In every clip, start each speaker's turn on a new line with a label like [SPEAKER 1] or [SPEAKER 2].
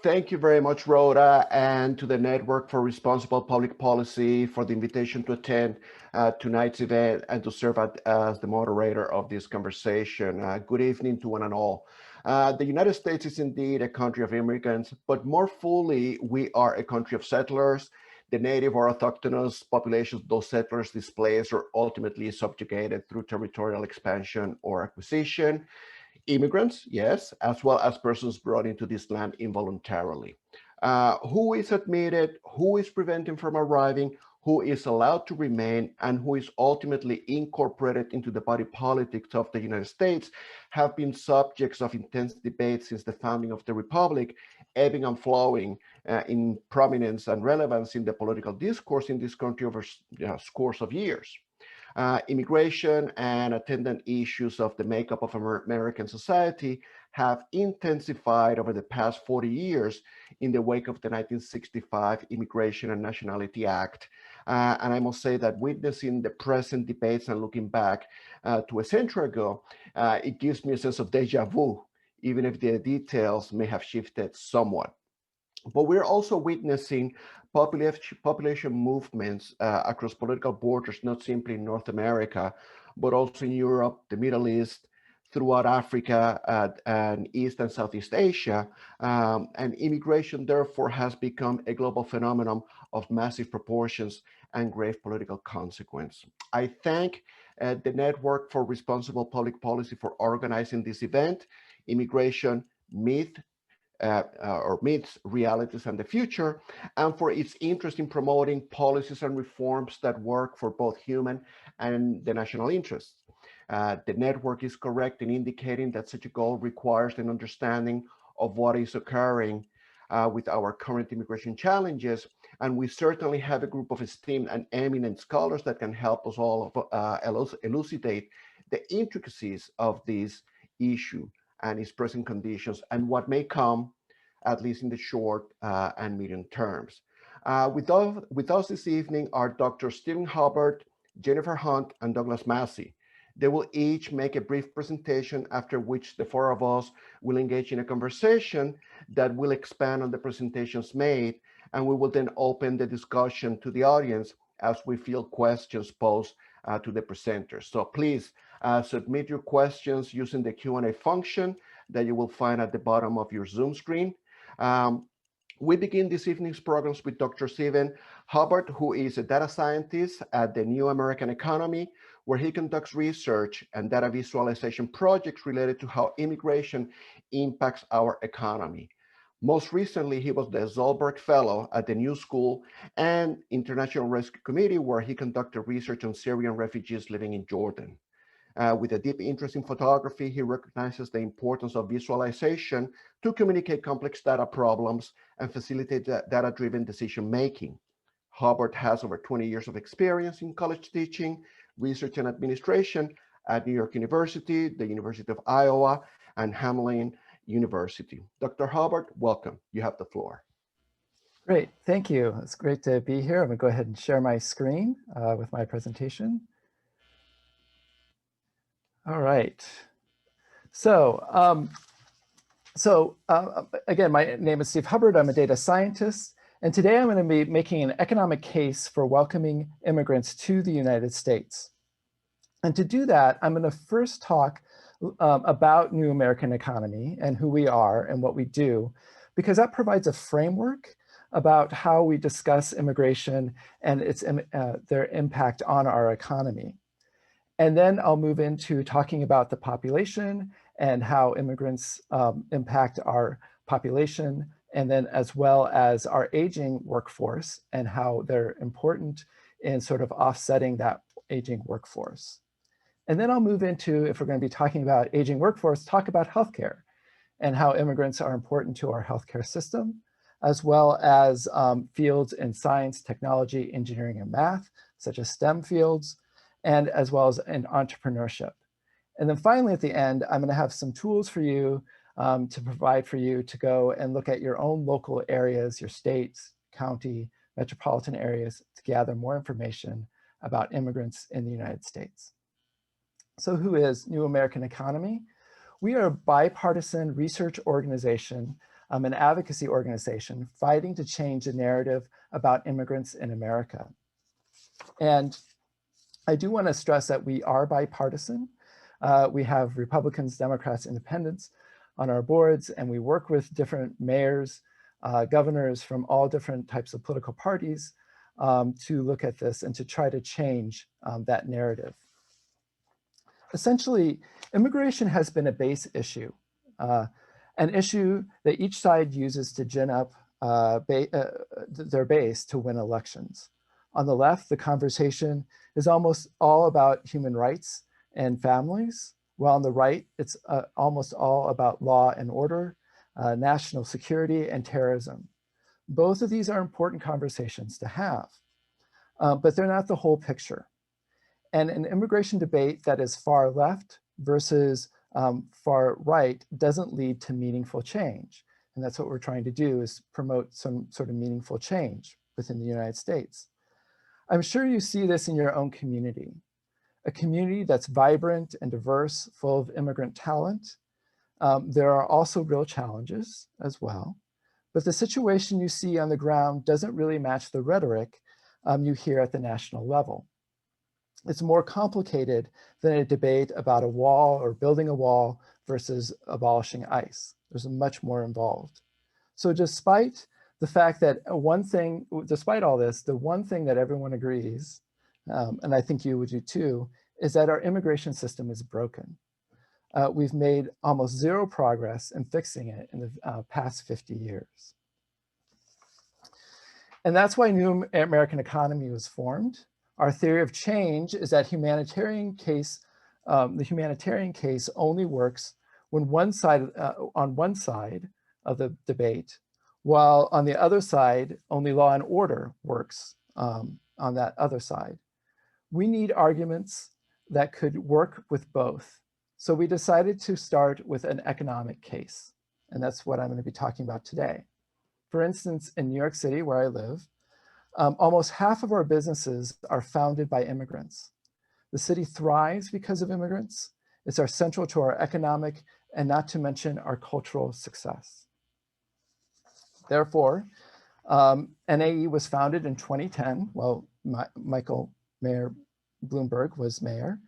[SPEAKER 1] Thank you very much, Rhoda, and to the Network for Responsible Public Policy for the invitation to attend tonight's event and to serve as the moderator of this conversation. Good evening to one and all. The United States is indeed a country of immigrants, but more fully, we are a country of settlers. The native or autochthonous populations, those settlers displaced or ultimately subjugated through territorial expansion or acquisition. Immigrants, yes, as well as persons brought into this land involuntarily. Who is admitted, who is prevented from arriving, who is allowed to remain, and who is ultimately incorporated into the body politics of the United States have been subjects of intense debate since the founding of the Republic, ebbing and flowing in prominence and relevance in the political discourse in this country over scores of years. Immigration and attendant issues of the makeup of American society have intensified over the past 40 years in the wake of the 1965 Immigration and Nationality Act. And I must say that witnessing the present debates and looking back to a century ago, it gives me a sense of deja vu, even if the details may have shifted somewhat. But we're also witnessing population movements across political borders, not simply in North America, but also in Europe, the Middle East, throughout Africa, and East and Southeast Asia. And immigration, therefore, has become a global phenomenon of massive proportions and grave political consequence. I thank the Network for Responsible Public Policy for organizing this event, Immigration, Myths, Realities, and the Future, and for its interest in promoting policies and reforms that work for both human and the national interests. The network is correct in indicating that such a goal requires an understanding of what is occurring with our current immigration challenges, and we certainly have a group of esteemed and eminent scholars that can help us all elucidate the intricacies of this issue and its present conditions, and what may come, at least in the short and medium terms. With us this evening are Dr. Stephen Hubbard, Jennifer Hunt, and Douglas Massey. They will each make a brief presentation, after which the four of us will engage in a conversation that will expand on the presentations made, and we will then open the discussion to the audience as we field questions posed to the presenters. So please submit your questions using the Q&A function that you will find at the bottom of your Zoom screen. We begin this evening's programs with Dr. Stephen Hubbard, who is a data scientist at the New American Economy, where he conducts research and data visualization projects related to how immigration impacts our economy. Most recently, he was the Zollberg Fellow at the New School and International Rescue Committee, where he conducted research on Syrian refugees living in Jordan. With a deep interest in photography, he recognizes the importance of visualization to communicate complex data problems and facilitate data-driven decision-making. Hubbard has over 20 years of experience in college teaching, research and administration at New York University, the University of Iowa, and Hamline University. Dr. Hubbard, welcome. You have the floor.
[SPEAKER 2] Great, thank you. It's great to be here. I'm gonna go ahead and share my screen with my presentation. All right. So, again, my name is Steve Hubbard. I'm a data scientist. And today I'm going to be making an economic case for welcoming immigrants to the United States. And to do that, I'm going to first talk about New American Economy and who we are and what we do, because that provides a framework about how we discuss immigration and their impact on our economy. And then I'll move into talking about the population and how immigrants impact our population, and then as well as our aging workforce and how they're important in sort of offsetting that aging workforce. And then I'll move into, if we're going to be talking about aging workforce, talk about healthcare and how immigrants are important to our healthcare system, as well as fields in science, technology, engineering, and math, such as STEM fields, and as well as in entrepreneurship. And then finally, at the end, I'm going to have some tools for you to provide for you to go and look at your own local areas, your states, county, metropolitan areas, to gather more information about immigrants in the United States. So who is New American Economy? We are a bipartisan research organization an advocacy organization fighting to change the narrative about immigrants in America. And I do want to stress that we are bipartisan. We have Republicans, Democrats, Independents on our boards, and we work with different mayors, governors from all different types of political parties to look at this and to try to change that narrative. Essentially, immigration has been a base issue, an issue that each side uses to gin up their base to win elections. On the left, the conversation is almost all about human rights and families, while on the right, it's almost all about law and order, national security, and terrorism. Both of these are important conversations to have, but they're not the whole picture. And an immigration debate that is far left versus far right doesn't lead to meaningful change. And that's what we're trying to do, is promote some sort of meaningful change within the United States. I'm sure you see this in your own community, a community that's vibrant and diverse, full of immigrant talent. There are also real challenges as well, but the situation you see on the ground doesn't really match the rhetoric you hear at the national level. It's more complicated than a debate about a wall or building a wall versus abolishing ICE. There's much more involved. So despite the fact that despite all this, the one thing that everyone agrees, and I think you would do too, is that our immigration system is broken. We've made almost zero progress in fixing it in the past 50 years. And that's why New American Economy was formed. Our theory of change is that the humanitarian case only works when on one side of the debate, while on the other side, only law and order works on that other side. We need arguments that could work with both. So we decided to start with an economic case, and that's what I'm going to be talking about today. For instance, in New York City, where I live, almost half of our businesses are founded by immigrants. The city thrives because of immigrants. It's central to our economic and not to mention our cultural success. Therefore, NAE was founded in 2010. Well, Michael Mayor Bloomberg was mayor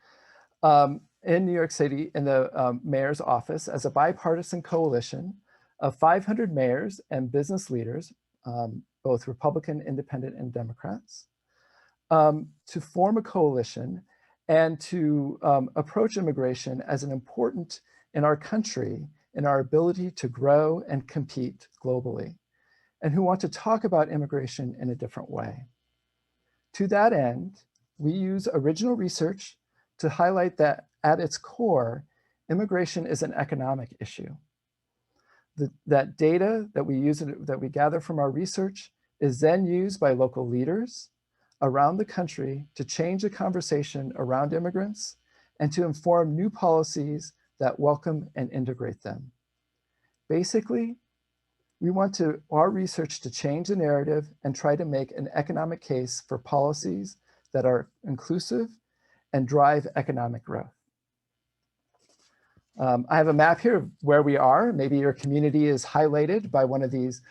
[SPEAKER 2] in New York City in the mayor's office as a bipartisan coalition of 500 mayors and business leaders, both Republican, Independent, and Democrats, to form a coalition and to approach immigration as an important in our country, in our ability to grow and compete globally, and who want to talk about immigration in a different way. To that end, we use original research to highlight that at its core, immigration is an economic issue. That data that we gather from our research is then used by local leaders around the country to change the conversation around immigrants and to inform new policies that welcome and integrate them. Basically, we want our research to change the narrative and try to make an economic case for policies that are inclusive and drive economic growth. I have a map here of where we are. Maybe your community is highlighted by one of these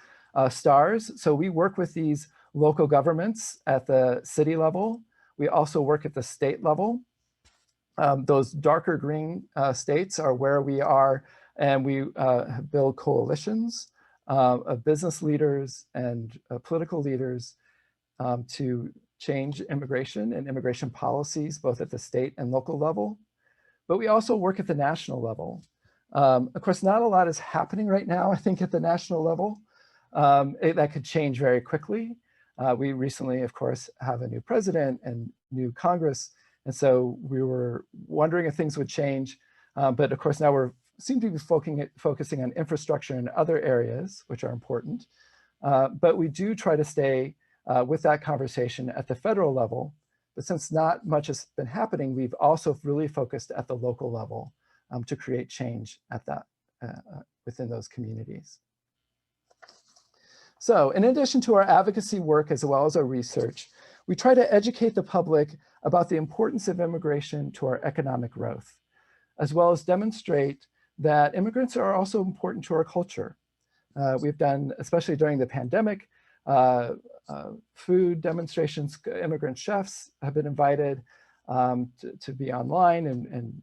[SPEAKER 2] stars. So we work with these local governments at the city level. We also work at the state level. Those darker green states are where we are, and we build coalitions of business leaders and political leaders to change immigration and immigration policies, both at the state and local level. But we also work at the national level. Of course, not a lot is happening right now, I think, at the national level. That could change very quickly. We recently, of course, have a new president and new Congress. And so we were wondering if things would change. But of course, now we seem to be focusing on infrastructure in other areas, which are important. But we do try to stay with that conversation at the federal level. But since not much has been happening, we've also really focused at the local level to create change at that within those communities. So in addition to our advocacy work as well as our research, we try to educate the public about the importance of immigration to our economic growth, as well as demonstrate that immigrants are also important to our culture. We've done, especially during the pandemic, food demonstrations. Immigrant chefs have been invited to be online and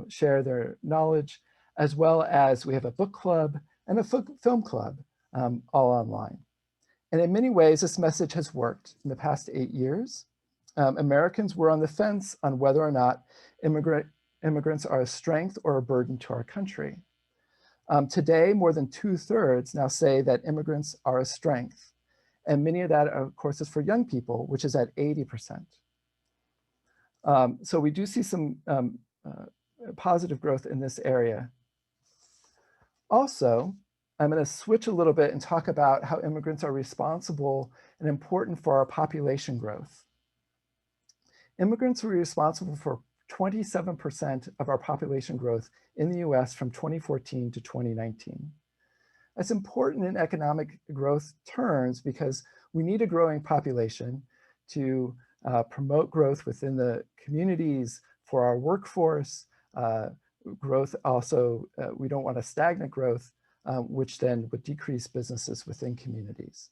[SPEAKER 2] share their knowledge, as well as we have a book club and a film club, all online. And in many ways, this message has worked in the past 8 years. Americans were on the fence on whether or not immigrants are a strength or a burden to our country. Today, more than 2/3 now say that immigrants are a strength. And many of that, of course, is for young people, which is at 80%. So we do see some positive growth in this area. Also, I'm going to switch a little bit and talk about how immigrants are responsible and important for our population growth. Immigrants were responsible for 27% of our population growth in the US from 2014 to 2019. That's important in economic growth terms because we need a growing population to promote growth within the communities for our workforce. Growth also, we don't want a stagnant growth, which then would decrease businesses within communities.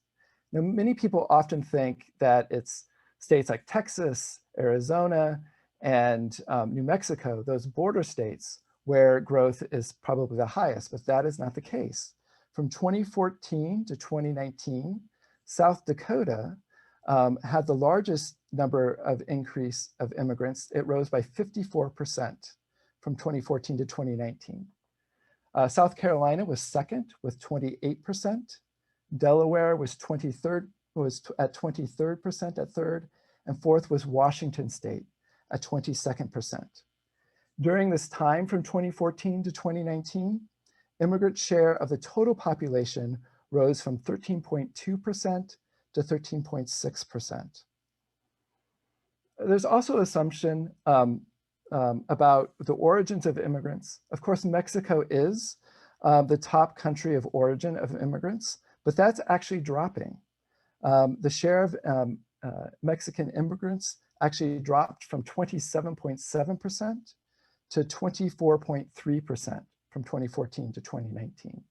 [SPEAKER 2] Now, many people often think that it's states like Texas, Arizona, and New Mexico, those border states, where growth is probably the highest, but that is not the case. From 2014 to 2019, South Dakota had the largest number of increase of immigrants. It rose by 54% from 2014 to 2019. South Carolina was second with 28%. Delaware was at 23rd at third, and fourth was Washington State at 22%. During this time from 2014 to 2019, immigrant share of the total population rose from 13.2% to 13.6%. There's also assumption about the origins of immigrants. Of course, Mexico is the top country of origin of immigrants, but that's actually dropping. The share of Mexican immigrants actually dropped from 27.7% to 24.3% from 2014 to 2019.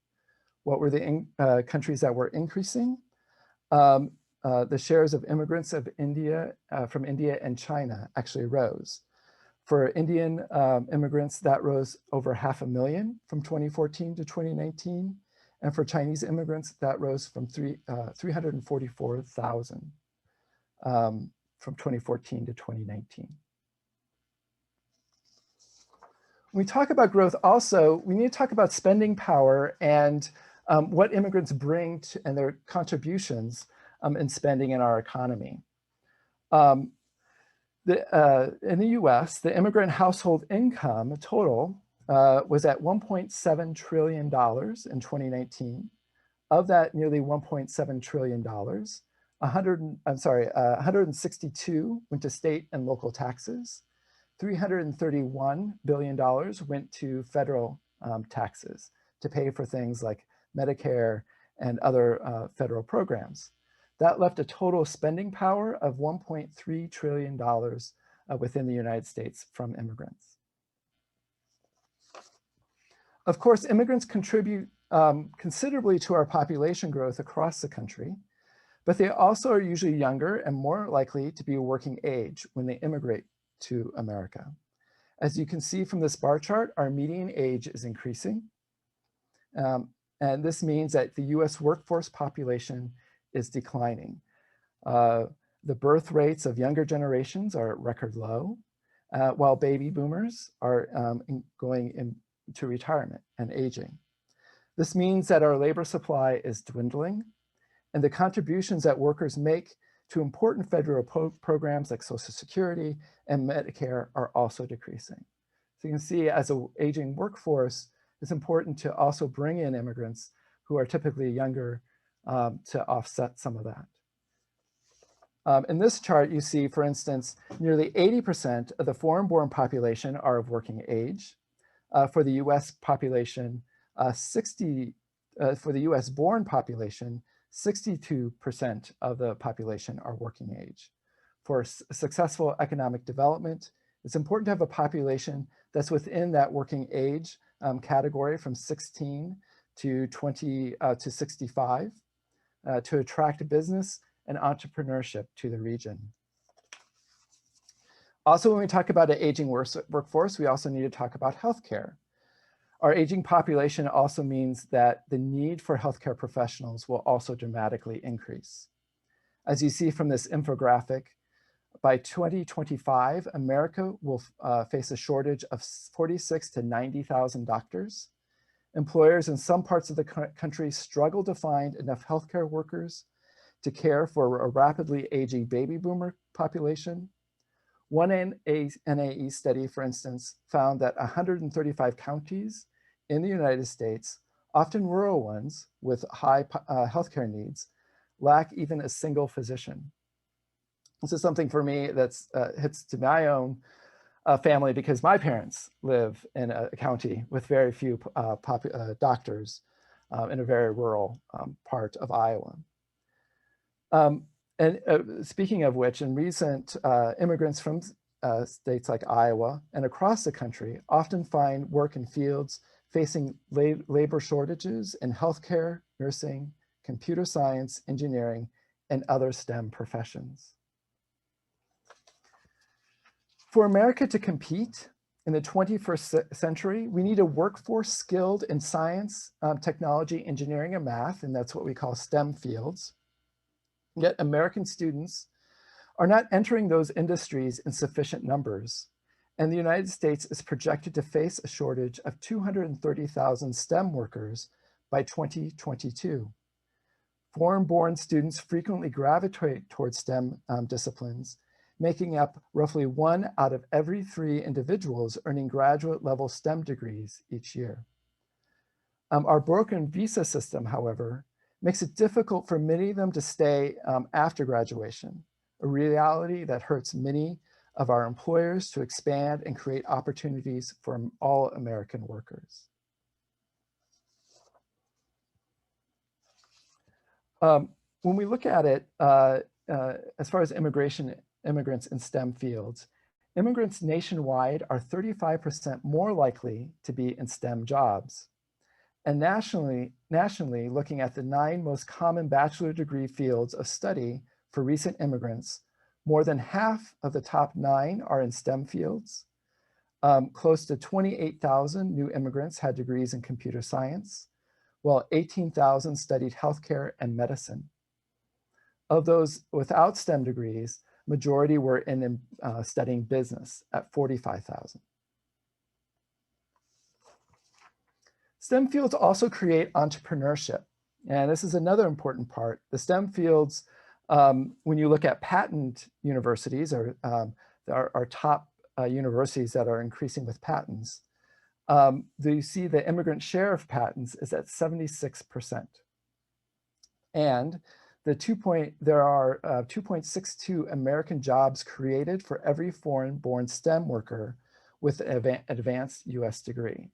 [SPEAKER 2] What were the countries that were increasing? The shares of immigrants of India, from India and China actually rose. For Indian immigrants, that rose over 500,000 from 2014 to 2019. And for Chinese immigrants, that rose from 344,000 from 2014 to 2019. When we talk about growth also, we need to talk about spending power and what immigrants bring to, and their contributions in spending in our economy. In the US, the immigrant household income total was at $1.7 trillion in 2019. Of that nearly $1.7 trillion, 162 went to state and local taxes. $331 billion went to federal taxes to pay for things like Medicare and other federal programs. That left a total spending power of $1.3 trillion within the United States from immigrants. Of course, immigrants contribute considerably to our population growth across the country, but they also are usually younger and more likely to be working age when they immigrate to America. As you can see from this bar chart, our median age is increasing. And this means that the US workforce population is declining. The birth rates of younger generations are at record low, while baby boomers are going into retirement and aging. This means that our labor supply is dwindling, and the contributions that workers make to important federal programs like Social Security and Medicare are also decreasing. So you can see, as an aging workforce, it's important to also bring in immigrants who are typically younger to offset some of that. In this chart, you see, for instance, nearly 80% of the foreign-born population are of working age. For the US population, for the US-born population, 62% of the population are working age. For successful economic development, it's important to have a population that's within that working age category from 16 to 65 to attract business and entrepreneurship to the region. Also, when we talk about an aging workforce, we also need to talk about healthcare. Our aging population also means that the need for healthcare professionals will also dramatically increase. As you see from this infographic, by 2025, America will face a shortage of 46 to 90,000 doctors. Employers in some parts of the country struggle to find enough healthcare workers to care for a rapidly aging baby boomer population. One NAE study, for instance, found that 135 counties in the United States, often rural ones with high healthcare needs, lack even a single physician. This is something for me that's hits to my own family because my parents live in a county with very few doctors in a very rural part of Iowa. Speaking of which, in recent immigrants from states like Iowa and across the country often find work in fields facing labor shortages in healthcare, nursing, computer science, engineering, and other STEM professions. For America to compete in the 21st century, we need a workforce skilled in science, technology, engineering, and math, and that's what we call STEM fields. Yet American students are not entering those industries in sufficient numbers, and the United States is projected to face a shortage of 230,000 STEM workers by 2022. Foreign-born students frequently gravitate towards STEM disciplines, making up roughly 1 out of every 3 individuals earning graduate-level STEM degrees each year. Our broken visa system, however, makes it difficult for many of them to stay after graduation, a reality that hurts many of our employers to expand and create opportunities for all American workers. When we look at it, as far as immigrants in STEM fields, immigrants nationwide are 35% more likely to be in STEM jobs. And nationally, looking at the 9 most common bachelor degree fields of study for recent immigrants, more than half of the top 9 are in STEM fields. Close to 28,000 new immigrants had degrees in computer science, while 18,000 studied healthcare and medicine. Of those without STEM degrees, majority were in studying business at 45,000. STEM fields also create entrepreneurship. And this is another important part. The STEM fields, when you look at patent universities, or our top universities that are increasing with patents, you see the immigrant share of patents is at 76%. And there are 2.62 American jobs created for every foreign-born STEM worker with an advanced US degree.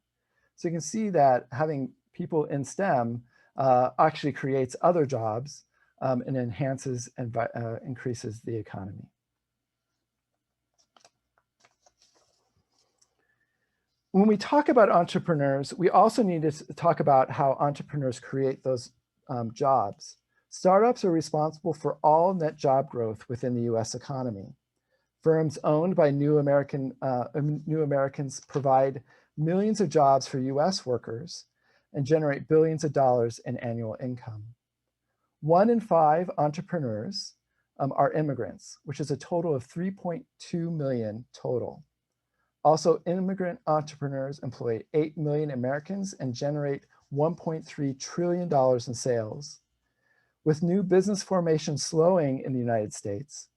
[SPEAKER 2] So you can see that having people in STEM actually creates other jobs and enhances and increases the economy. When we talk about entrepreneurs, we also need to talk about how entrepreneurs create those jobs. Startups are responsible for all net job growth within the US economy. Firms owned by new Americans provide millions of jobs for US workers and generate billions of dollars in annual income. 1 in 5 entrepreneurs are immigrants, which is a total of 3.2 million total. Also, immigrant entrepreneurs employ 8 million Americans and generate $1.3 trillion in sales. With new business formation slowing in the United States,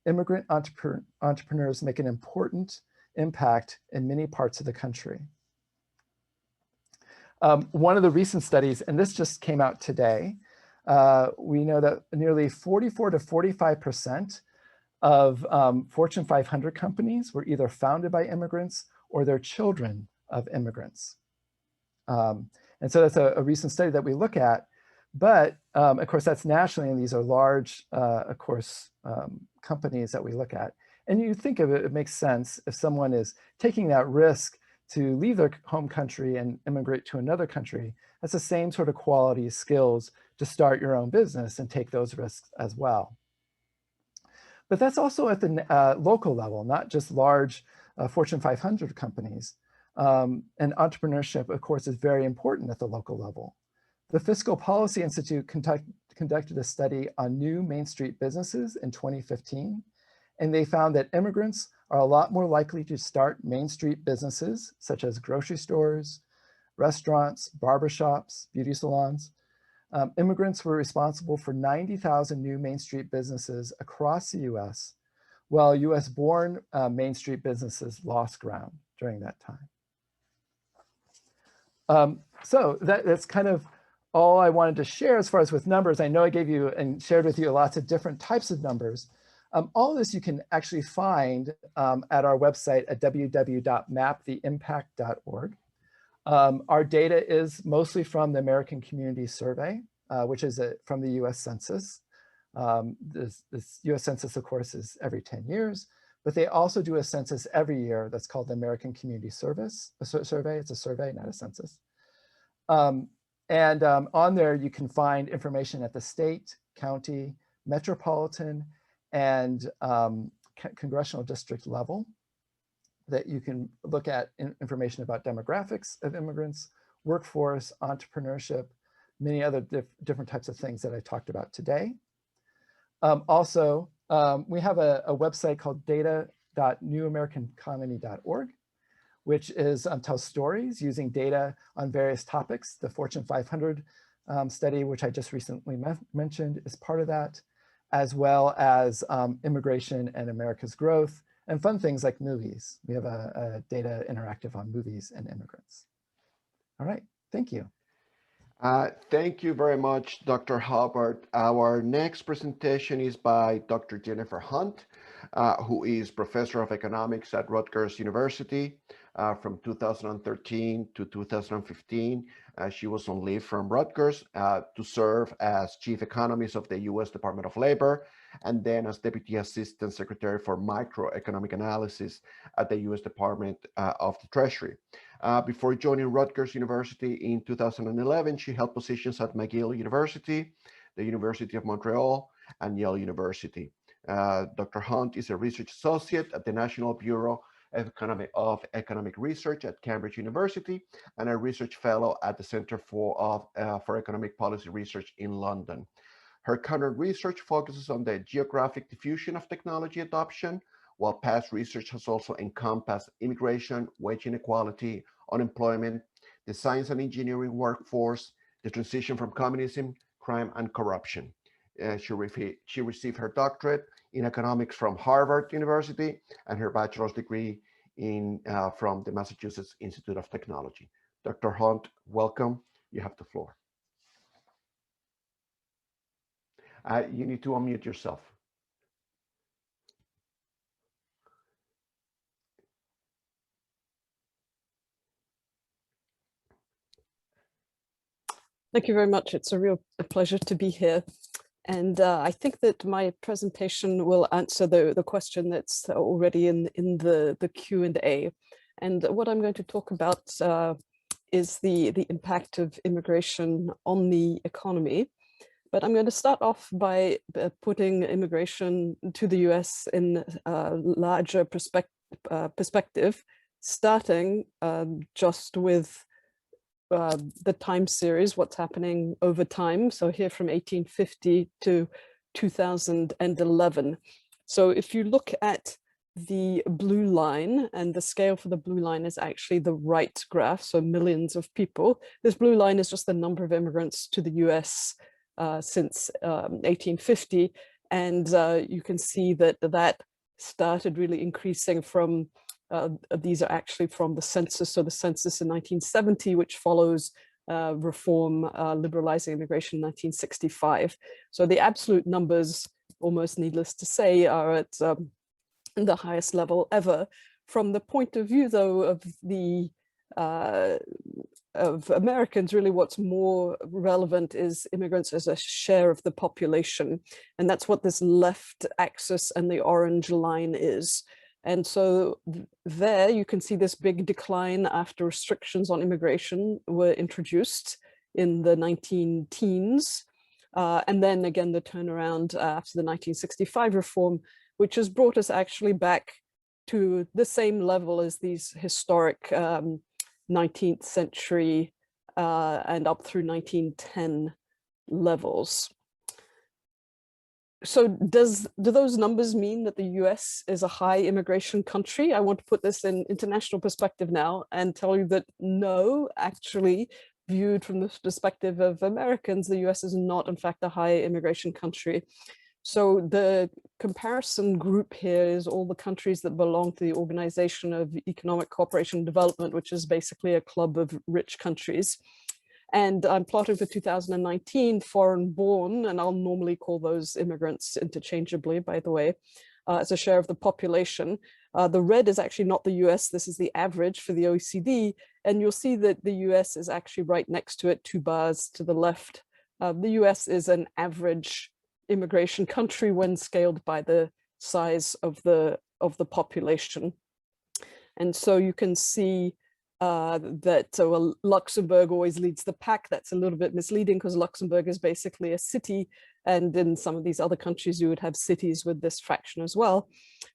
[SPEAKER 2] immigrant entrepreneurs make an important impact in many parts of the country. One of the recent studies, and this just came out today, we know that nearly 44 to 45% of Fortune 500 companies were either founded by immigrants or they're children of immigrants. And so that's a recent study that we look at. But of course, that's nationally, and these are large, of course, companies that we look at. And you think of it, it makes sense if someone is taking that risk to leave their home country and immigrate to another country, that's the same sort of quality skills to start your own business and take those risks as well. But that's also at the local level, not just large Fortune 500 companies. And entrepreneurship, of course, is very important at the local level. The Fiscal Policy Institute conducted a study on new Main Street businesses in 2015, and they found that immigrants are a lot more likely to start Main Street businesses, such as grocery stores, restaurants, barbershops, beauty salons. Immigrants were responsible for 90,000 new Main Street businesses across the US, while US-born Main Street businesses lost ground during that time. So that's kind of all I wanted to share as far as with numbers. I know I gave you and shared with you lots of different types of numbers. All this you can actually find at our website at www.maptheimpact.org. Our data is mostly from the American Community Survey, which is from the US Census. This US Census, of course, is every 10 years, but they also do a census every year that's called the American Community Survey. It's a survey, not a census. On there, you can find information at the state, county, metropolitan, and congressional district level that you can look at information about demographics of immigrants, workforce, entrepreneurship, many other different types of things that I talked about today. Also, we have a website called data.newamericaneconomy.org, which is tells stories using data on various topics. The Fortune 500 study, which I just recently mentioned, is part of that, as well as immigration and America's growth, and fun things like movies. We have a data interactive on movies and immigrants. All right, thank you.
[SPEAKER 1] Thank you very much, Dr. Hubbard. Our next presentation is by Dr. Jennifer Hunt, who is Professor of Economics at Rutgers University from 2013 to 2015. She was on leave from Rutgers to serve as Chief Economist of the U.S. Department of Labor, and then as Deputy Assistant Secretary for Microeconomic Analysis at the U.S. Department of the Treasury. Before joining Rutgers University in 2011, she held positions at McGill University, the University of Montreal, and Yale University. Dr. Hunt is a research associate at the National Bureau of Economic Research at Cambridge University and a research fellow at the Center for Economic Policy Research in London. Her current research focuses on the geographic diffusion of technology adoption, while past research has also encompassed immigration, wage inequality, unemployment, the science and engineering workforce, the transition from communism, crime, and corruption. She received her doctorate in economics from Harvard University and her bachelor's degree from the Massachusetts Institute of Technology. Dr. Hunt, welcome. You have the floor. You need to unmute yourself.
[SPEAKER 3] Thank you very much. It's a real pleasure to be here. And I think that my presentation will answer the question that's already in the Q&A. And what I'm going to talk about is the impact of immigration on the economy. But I'm going to start off by putting immigration to the US in a larger perspective, starting just with the time series, what's happening over time. So here from 1850 to 2011. So if you look at the blue line, and the scale for the blue line is actually the right graph, so millions of people. This blue line is just the number of immigrants to the US since 1850. And you can see that that started really increasing from these are actually from the census. So the census in 1970, which follows reform, liberalizing immigration in 1965. So the absolute numbers, almost needless to say, are at the highest level ever. From the point of view, though, of the of Americans, really what's more relevant is immigrants as a share of the population. And that's what this left axis and the orange line is. And so there you can see this big decline after restrictions on immigration were introduced in the 19-teens. And then again, the turnaround after the 1965 reform, which has brought us actually back to the same level as these historic 19th century and up through 1910 levels. So do those numbers mean that the US is a high immigration country? I want to put this in international perspective now and tell you that no, actually, viewed from the perspective of Americans, the US is not in fact a high immigration country. So the comparison group here is all the countries that belong to the Organization of Economic Cooperation and Development, which is basically a club of rich countries. And I'm plotting for 2019 foreign-born, and I'll normally call those immigrants interchangeably, by the way, as a share of the population. The red is actually not the US, this is the average for the OECD, and you'll see that the US is actually right next to it, 2 bars to the left. The US is an average immigration country when scaled by the size of the population. And so you can see that well, Luxembourg always leads the pack. That's a little bit misleading because Luxembourg is basically a city, and in some of these other countries you would have cities with this fraction as well.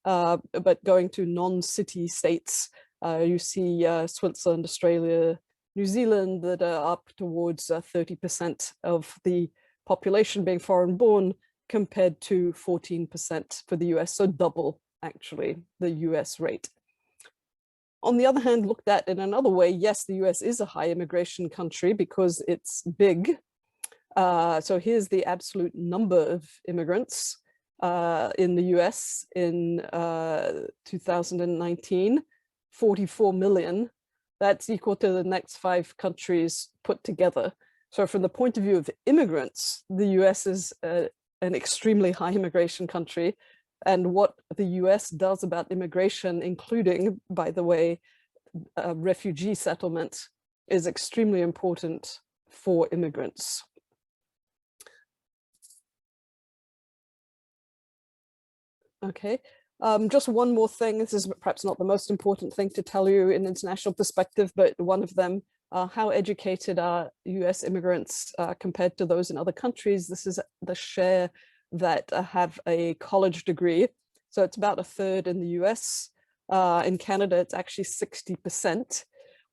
[SPEAKER 3] But going to non-city states, you see Switzerland, Australia, New Zealand that are up towards 30% of the population being foreign-born compared to 14% for the US, so double actually the US rate. On the other hand, looked at in another way, yes, the US is a high immigration country because it's big. So here's the absolute number of immigrants in the US in 2019, 44 million. That's equal to the next 5 countries put together. So from the point of view of immigrants, the US is an extremely high immigration country. And what the US does about immigration, including, by the way, refugee settlement, is extremely important for immigrants. Okay, just one more thing. This is perhaps not the most important thing to tell you in international perspective, but one of them, how educated are US immigrants compared to those in other countries? This is the share that have a college degree. So it's about 1/3 in the US. In Canada, it's actually 60%.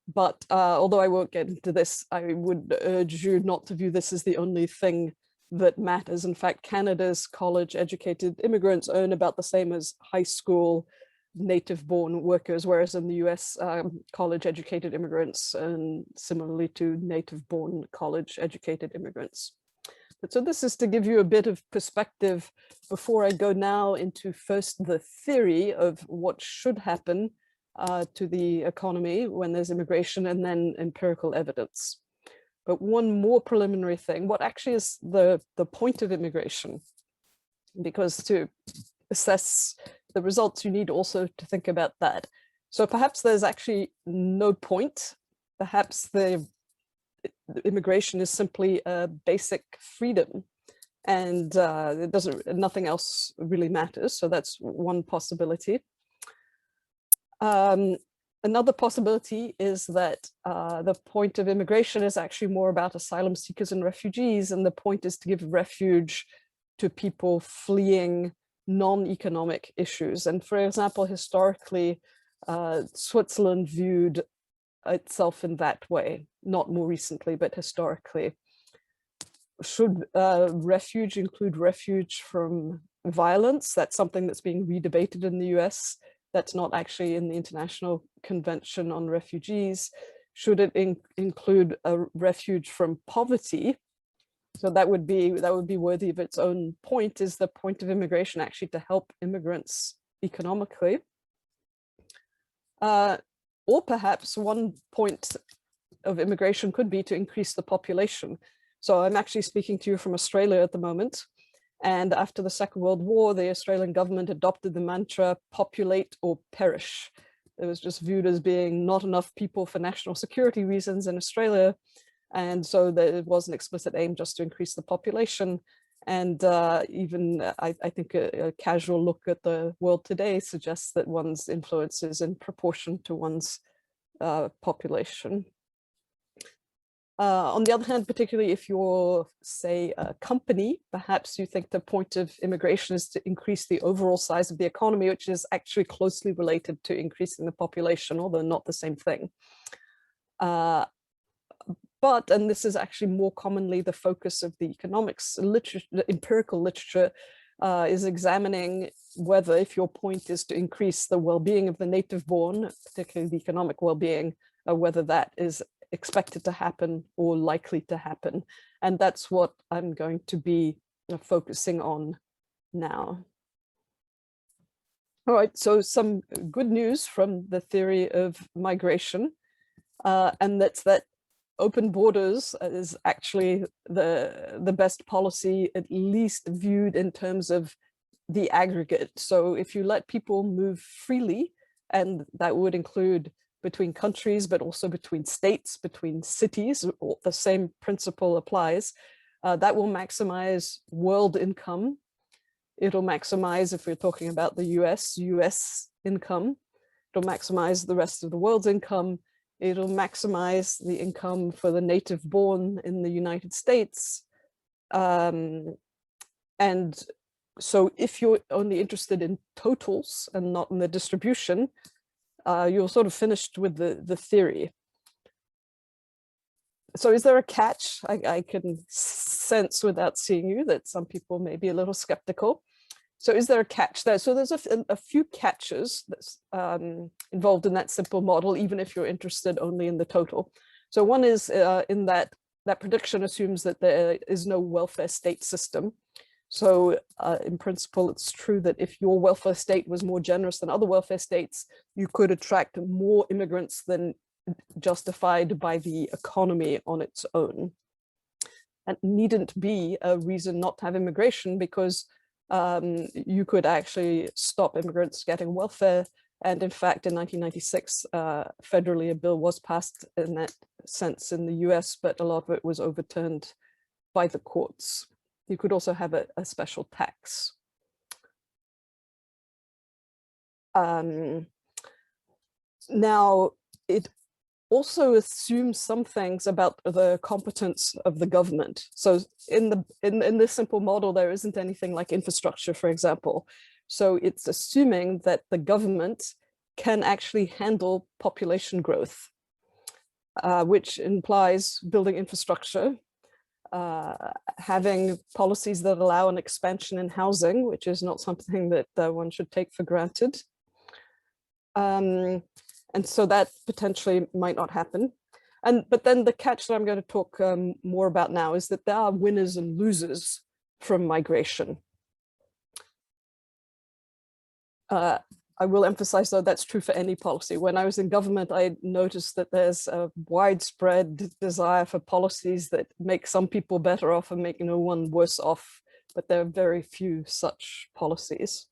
[SPEAKER 3] But although I won't get into this, I would urge you not to view this as the only thing that matters. In fact, Canada's college-educated immigrants earn about the same as high school native-born workers, whereas in the US, college-educated immigrants earn similarly to native-born college-educated immigrants. So this is to give you a bit of perspective before I go now into first the theory of what should happen to the economy when there's immigration, and then empirical evidence. But one more preliminary thing, what actually is the point of immigration? Because to assess the results, you need also to think about that. So perhaps there's actually no point. Perhaps the immigration is simply a basic freedom, and nothing else really matters. So that's one possibility. Another possibility is that the point of immigration is actually more about asylum seekers and refugees, and the point is to give refuge to people fleeing non-economic issues. And for example, historically, Switzerland viewed itself in that way, not more recently, but historically. Should refuge include refuge from violence? That's something that's being redebated in the US. That's not actually in the International Convention on Refugees. Should it include a refuge from poverty? So that would be worthy of its own point. Is the point of immigration actually to help immigrants economically? Or perhaps one point of immigration could be to increase the population. So I'm actually speaking to you from Australia at the moment. And after the Second World War, the Australian government adopted the mantra, populate or perish. It was just viewed as being not enough people for national security reasons in Australia. And so there was an explicit aim just to increase the population. And I think a casual look at the world today suggests that one's influence is in proportion to one's population. On the other hand, particularly if you're, say, a company, perhaps you think the point of immigration is to increase the overall size of the economy, which is actually closely related to increasing the population, although not the same thing. But, and this is actually more commonly the focus of the economics literature, the empirical literature, is examining whether, if your point is to increase the well-being of the native born, particularly the economic well-being, whether that is expected to happen or likely to happen. And that's what I'm going to be focusing on now. All right, so some good news from the theory of migration, and that's that open borders is actually the best policy, at least viewed in terms of the aggregate. So if you let people move freely, and that would include between countries, but also between states, between cities, the same principle applies, that will maximize world income. It'll maximize, if we're talking about the US income, it'll maximize the rest of the world's income. It'll maximize the income for the native born in the United States. And so if you're only interested in totals and not in the distribution, you're sort of finished with the theory. So is there a catch? I can sense without seeing you that some people may be a little skeptical. So is there a catch there? So there's a few catches that's involved in that simple model, even if you're interested only in the total. So one is in that prediction assumes that there is no welfare state system. So in principle, it's true that if your welfare state was more generous than other welfare states, you could attract more immigrants than justified by the economy on its own. And needn't be a reason not to have immigration, because you could actually stop immigrants getting welfare. And in fact, in 1996, federally, a bill was passed in that sense in the US, but a lot of it was overturned by the courts. You could also have a special tax. Now, it also assumes some things about the competence of the government. So in this simple model, there isn't anything like infrastructure, for example. So it's assuming that the government can actually handle population growth, which implies building infrastructure, having policies that allow an expansion in housing, which is not something that one should take for granted. And so that potentially might not happen. But then the catch that I'm going to talk more about now is that there are winners and losers from migration. I will emphasize, though, that's true for any policy. When I was in government, I noticed that there's a widespread desire for policies that make some people better off and make no one worse off, but there are very few such policies.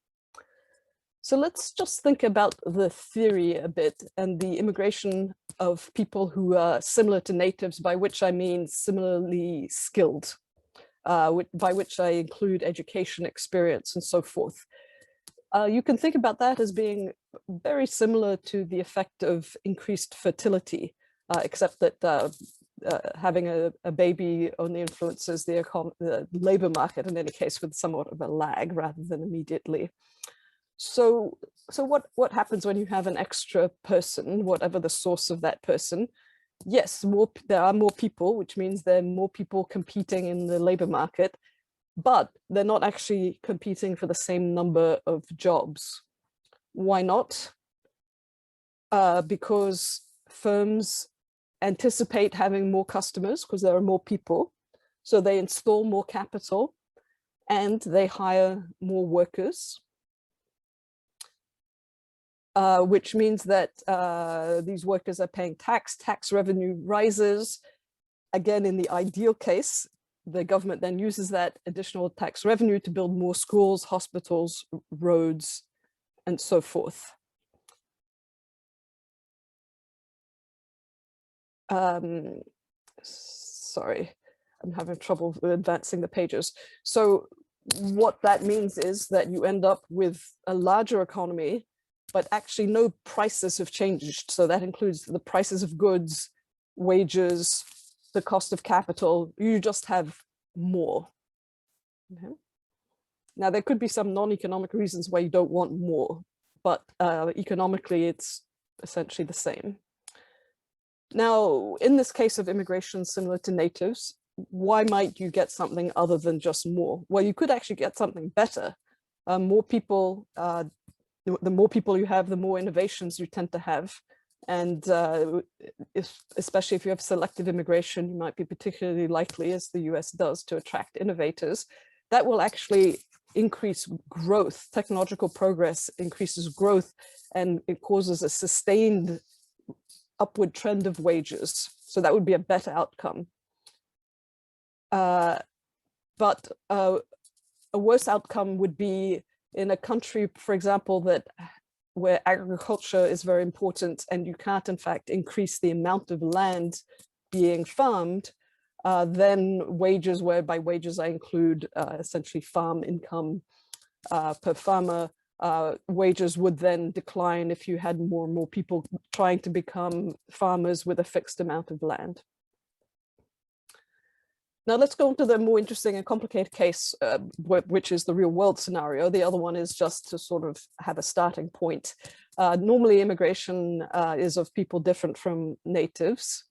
[SPEAKER 3] So let's just think about the theory a bit and the immigration of people who are similar to natives, by which I mean similarly skilled, by which I include education, experience, and so forth. You can think about that as being very similar to the effect of increased fertility, except that having a baby only influences the labor market, in any case, with somewhat of a lag rather than immediately. So what happens when you have an extra person, whatever the source of that person? Yes, there are more people, which means there are more people competing in the labor market, but they're not actually competing for the same number of jobs. Why not? Because firms anticipate having more customers because there are more people. So they install more capital and they hire more workers. Which means that these workers are paying tax revenue rises. Again, in the ideal case, the government then uses that additional tax revenue to build more schools, hospitals, roads, and so forth. Sorry. I'm having trouble advancing the pages. So what that means is that you end up with a larger economy, but actually no prices have changed. So that includes the prices of goods, wages, the cost of capital. You just have more. Okay. Now, there could be some non-economic reasons why you don't want more, but economically, it's essentially the same. Now, in this case of immigration similar to natives, why might you get something other than just more? Well, you could actually get something better. More people, the more people you have, the more innovations you tend to have. And especially if you have selective immigration, you might be particularly likely, as the US does, to attract innovators. That will actually increase growth. Technological progress increases growth, and it causes a sustained upward trend of wages. So that would be a better outcome. But a worse outcome would be in a country, for example, where agriculture is very important and you can't, in fact, increase the amount of land being farmed, then wages, where by wages I include essentially farm income per farmer, wages would then decline if you had more and more people trying to become farmers with a fixed amount of land. Now let's go into the more interesting and complicated case, which is the real world scenario. The other one is just to sort of have a starting point. Normally immigration is of people different from natives.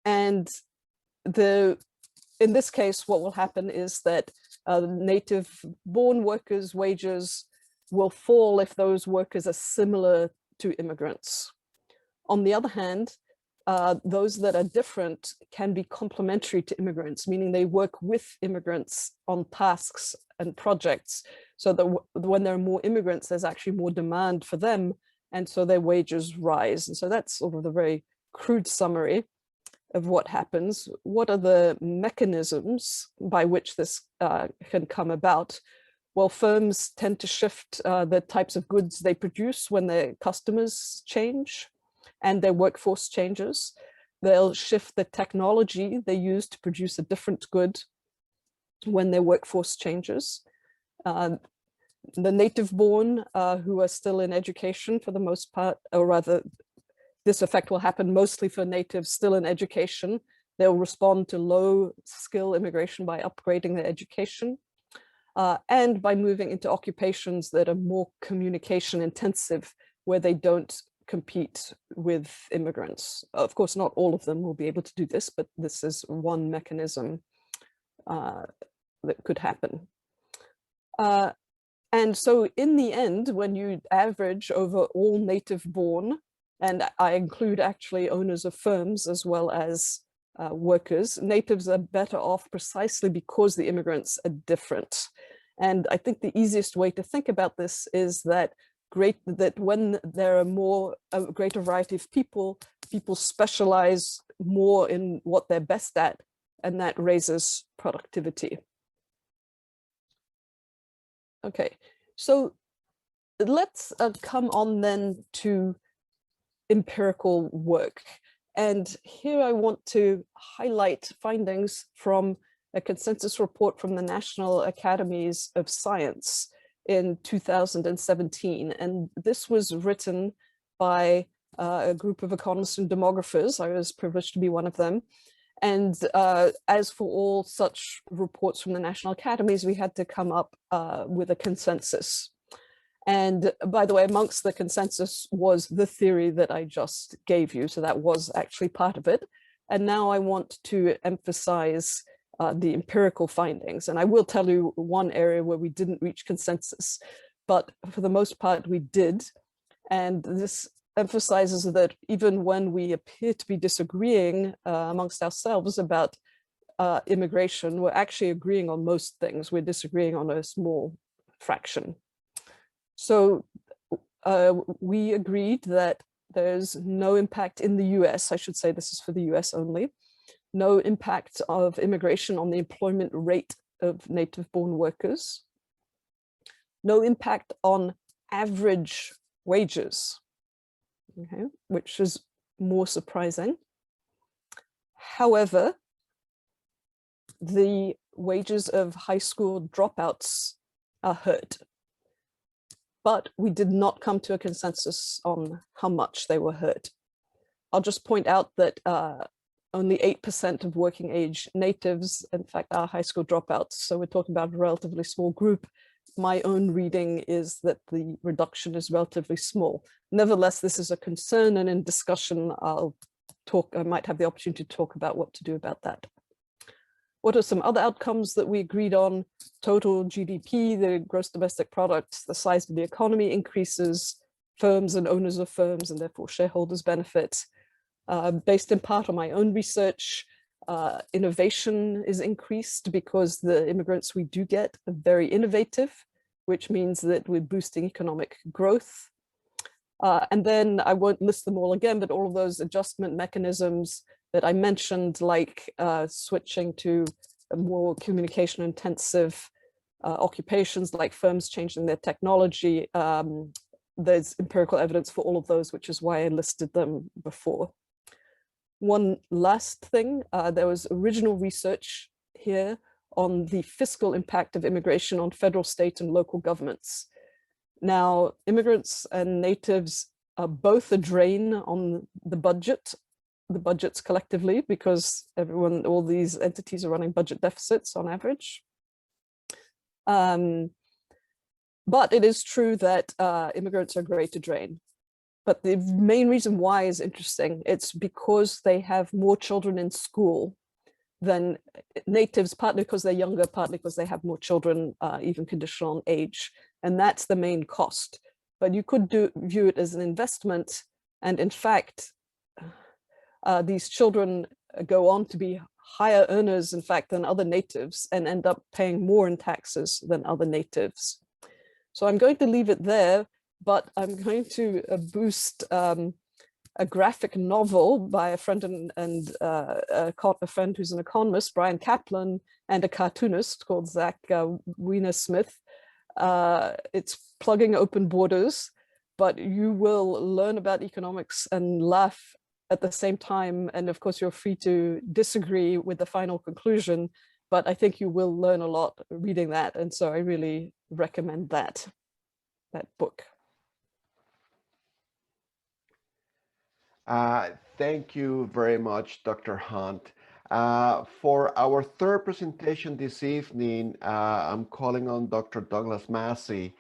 [SPEAKER 3] And in this case, what will happen is that native born workers' wages will fall if those workers are similar to immigrants. On the other hand, those that are different can be complementary to immigrants, meaning they work with immigrants on tasks and projects, so that when there are more immigrants, there's actually more demand for them, and so their wages rise. And so that's sort of the very crude summary of what happens. What are the mechanisms by which this can come about? Well, firms tend to shift the types of goods they produce when their customers change and their workforce changes. They'll shift the technology they use to produce a different good when their workforce changes. The native born who are still in education for the most part, or rather, this effect will happen mostly for natives still in education. They'll respond to low skill immigration by upgrading their education and by moving into occupations that are more communication intensive, where they don't compete with immigrants. Of course, not all of them will be able to do this, but this is one mechanism that could happen. And so in the end, when you average over all native born, and I include actually owners of firms as well as workers, natives are better off precisely because the immigrants are different. And I think the easiest way to think about this is that when there are a greater variety of people specialize more in what they're best at, and that raises productivity. Okay, so let's come on then to empirical work. And here I want to highlight findings from a consensus report from the National Academies of Science in 2017. And this was written by a group of economists and demographers. I was privileged to be one of them. And as for all such reports from the National Academies, we had to come up with a consensus. And by the way, amongst the consensus was the theory that I just gave you. So that was actually part of it. And now I want to emphasize the empirical findings. And I will tell you one area where we didn't reach consensus, but for the most part we did. And this emphasizes that even when we appear to be disagreeing amongst ourselves about immigration, we're actually agreeing on most things. We're disagreeing on a small fraction. So we agreed that there's no impact in the US, I should say this is for the US only, no impact of immigration on the employment rate of native-born workers, no impact on average wages, okay, which is more surprising. However, the wages of high school dropouts are hurt. But we did not come to a consensus on how much they were hurt. I'll just point out that only 8% of working age natives, in fact, are high school dropouts. So we're talking about a relatively small group. My own reading is that the reduction is relatively small. Nevertheless, this is a concern, and in discussion, I might have the opportunity to talk about what to do about that. What are some other outcomes that we agreed on? Total GDP, the gross domestic product, the size of the economy increases, firms and owners of firms and therefore shareholders benefit. Based in part on my own research, innovation is increased because the immigrants we do get are very innovative, which means that we're boosting economic growth. And then I won't list them all again, but all of those adjustment mechanisms that I mentioned, like switching to more communication intensive occupations, like firms changing their technology, there's empirical evidence for all of those, which is why I listed them before. One last thing, there was original research here on the fiscal impact of immigration on federal, state, and local governments. Now, immigrants and natives are both a drain on the budgets collectively, because all these entities are running budget deficits on average. But it is true that immigrants are great to drain. But the main reason why is interesting. It's because they have more children in school than natives, partly because they're younger, partly because they have more children, even conditional on age. And that's the main cost. But you could view it as an investment. And in fact, these children go on to be higher earners, in fact, than other natives, and end up paying more in taxes than other natives. So I'm going to leave it there, but I'm going to boost a graphic novel by a friend and a friend who's an economist, Brian Kaplan, and a cartoonist called Zach Wiener-Smith. It's plugging open borders, but you will learn about economics and laugh at the same time. And of course, you're free to disagree with the final conclusion, but I think you will learn a lot reading that. And so I really recommend that book.
[SPEAKER 1] Thank you very much, Dr. Hunt. For our third presentation this evening, I'm calling on Dr. Douglas Massey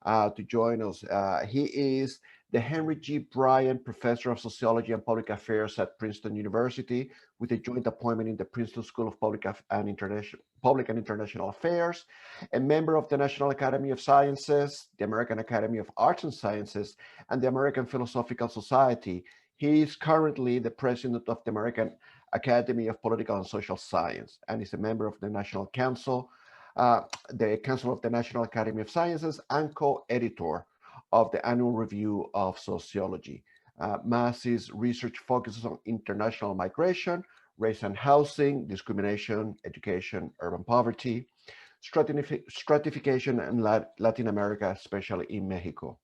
[SPEAKER 1] to join us. He is the Henry G. Bryant Professor of Sociology and Public Affairs at Princeton University, with a joint appointment in the Princeton School of Public and International Affairs, a member of the National Academy of Sciences, the American Academy of Arts and Sciences, and the American Philosophical Society. He is currently the president of the American Academy of Political and Social Science, and is a member of the National Council, the Council of the National Academy of Sciences, and co-editor of the Annual Review of Sociology. Massey's research focuses on international migration, race and housing, discrimination, education, urban poverty, stratification, and Latin America, especially in Mexico.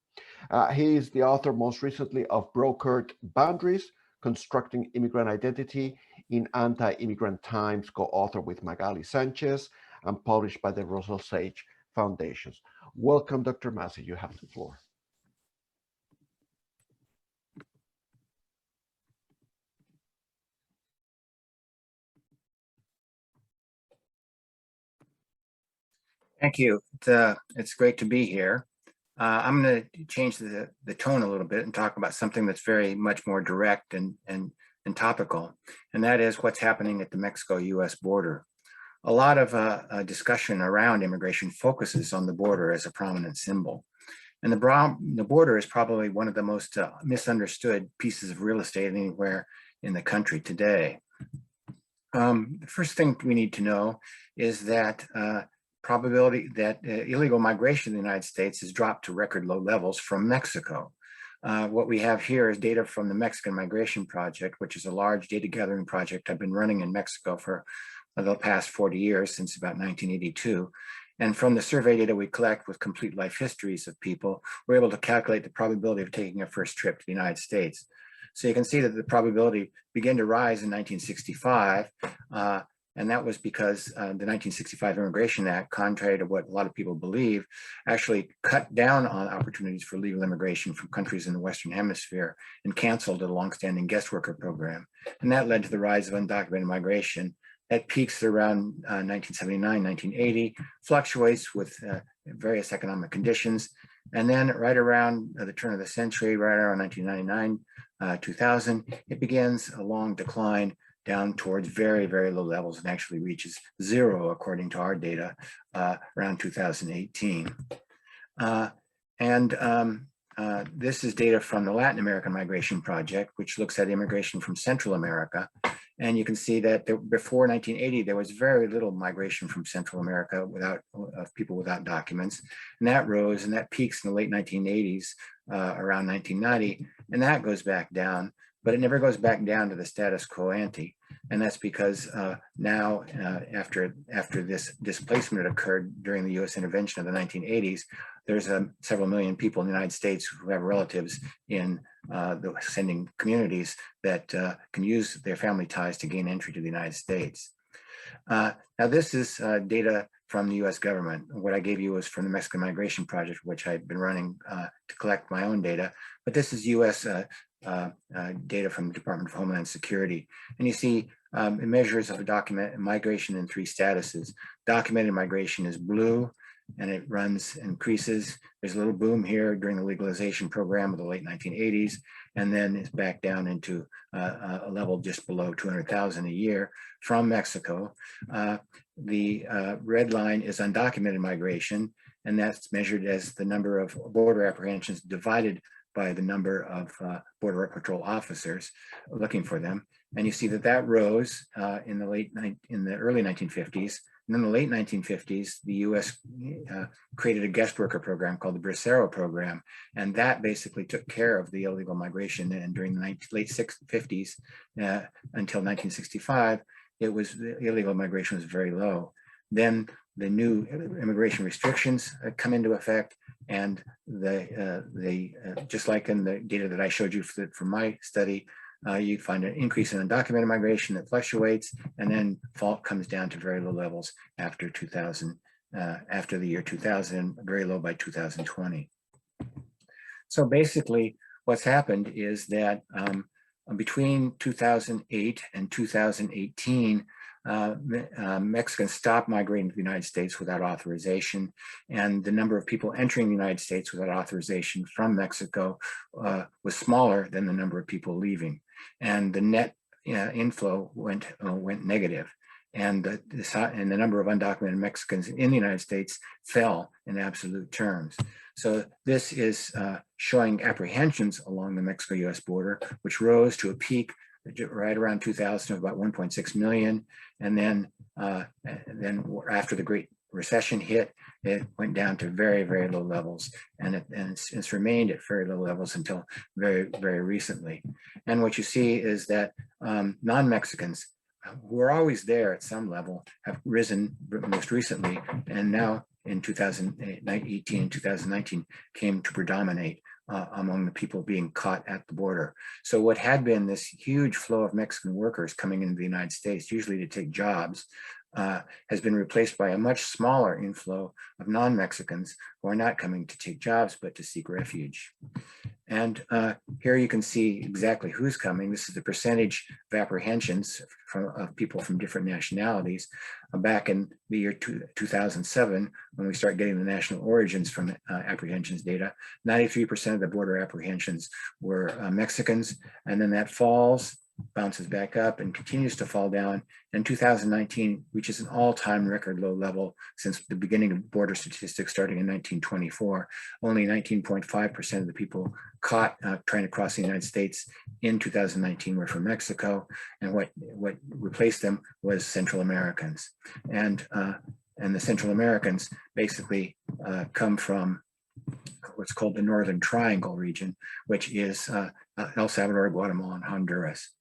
[SPEAKER 1] He is the author most recently of Brokered Boundaries, Constructing Immigrant Identity in Anti-Immigrant Times, co-authored with Magali Sanchez and published by the Russell Sage Foundations. Welcome, Dr. Massey, you have the floor.
[SPEAKER 4] Thank you. It's great to be here. I'm going to change the tone a little bit and talk about something that's very much more direct and topical, and that is what's happening at the Mexico-US border. A lot of discussion around immigration focuses on the border as a prominent symbol. And the border is probably one of the most misunderstood pieces of real estate anywhere in the country today. The first thing we need to know is that probability that illegal migration in the United States has dropped to record low levels from Mexico. What we have here is data from the Mexican Migration Project, which is a large data gathering project I've been running in Mexico for the past 40 years, since about 1982. And from the survey data we collect with complete life histories of people, we're able to calculate the probability of taking a first trip to the United States. So you can see that the probability began to rise in 1965, And that was because the 1965 Immigration Act, contrary to what a lot of people believe, actually cut down on opportunities for legal immigration from countries in the Western Hemisphere and canceled a longstanding guest worker program. And that led to the rise of undocumented migration. That peaks around 1979, 1980, fluctuates with various economic conditions. And then right around the turn of the century, right around 1999, 2000, it begins a long decline down towards very, very low levels and actually reaches zero, according to our data, around 2018. This is data from the Latin American Migration Project, which looks at immigration from Central America. And you can see that before 1980, there was very little migration from Central America of people without documents. And that rose and that peaks in the late 1980s, around 1990, and that goes back down, but it never goes back down to the status quo ante. And that's because now, after this displacement occurred during the US intervention of the 1980s, there's several million people in the United States who have relatives in the sending communities that can use their family ties to gain entry to the United States. Now, this is data from the US government. What I gave you was from the Mexican Migration Project, which I've been running to collect my own data, but this is US data from the Department of Homeland Security. And you see measures of migration in three statuses. Documented migration is blue, and it runs, increases. There's a little boom here during the legalization program of the late 1980s, and then it's back down into a level just below 200,000 a year from Mexico. The red line is undocumented migration, and that's measured as the number of border apprehensions divided by the number of Border Patrol officers looking for them. And you see that that rose in the early 1950s. And in the late 1950s, the US created a guest worker program called the Bracero program. And that basically took care of the illegal migration. And during the late 50s until 1965, illegal migration was very low. Then the new immigration restrictions come into effect, and just like in the data that I showed you from my study, you find an increase in undocumented migration that fluctuates, and then comes down to very low levels after 2000, after the year 2000, very low by 2020. So basically, what's happened is that between 2008 and 2018, Mexicans stopped migrating to the United States without authorization, and the number of people entering the United States without authorization from Mexico was smaller than the number of people leaving, and the net inflow went negative, and the number of undocumented Mexicans in the United States fell in absolute terms. So this is showing apprehensions along the Mexico-US border, which rose to a peak right around 2000 of about 1.6 million. And then after the Great Recession hit, it went down to very, very low levels. And it's remained at very low levels until very, very recently. And what you see is that non-Mexicans, who are always there at some level, have risen most recently, and now in 2018 and 2019 came to predominate among the people being caught at the border. So what had been this huge flow of Mexican workers coming into the United States, usually to take jobs, has been replaced by a much smaller inflow of non-Mexicans who are not coming to take jobs, but to seek refuge. And here you can see exactly who's coming. This is the percentage of apprehensions of people from different nationalities. Back in the year 2007, when we start getting the national origins from apprehensions data, 93% of the border apprehensions were Mexicans, and then that falls, bounces back up and continues to fall down. In 2019, reaches an all-time record low level since the beginning of border statistics starting in 1924. Only 19.5% of the people caught trying to cross the United States in 2019 were from Mexico, and what replaced them was Central Americans. And the Central Americans basically come from what's called the Northern Triangle region, which is El Salvador, Guatemala, and Honduras.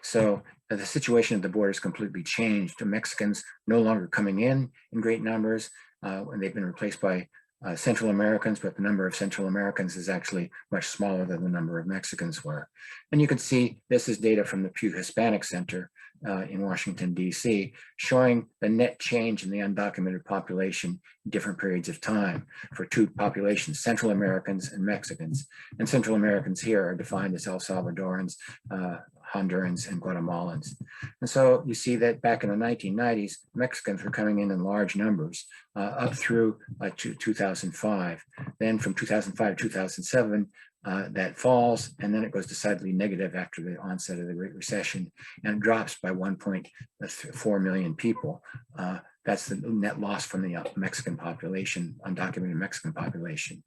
[SPEAKER 4] So the situation at the border has completely changed. The Mexicans no longer coming in great numbers, and they've been replaced by Central Americans, but the number of Central Americans is actually much smaller than the number of Mexicans were. And you can see this is data from the Pew Hispanic Center in Washington, D.C., showing the net change in the undocumented population in different periods of time for two populations, Central Americans and Mexicans. And Central Americans here are defined as El Salvadorans, Hondurans, and Guatemalans. And so you see that back in the 1990s, Mexicans were coming in large numbers up through 2005. Then from 2005 to 2007, that falls, and then it goes decidedly negative after the onset of the Great Recession, and it drops by 1.4 million people. That's the net loss from the Mexican population, undocumented Mexican population.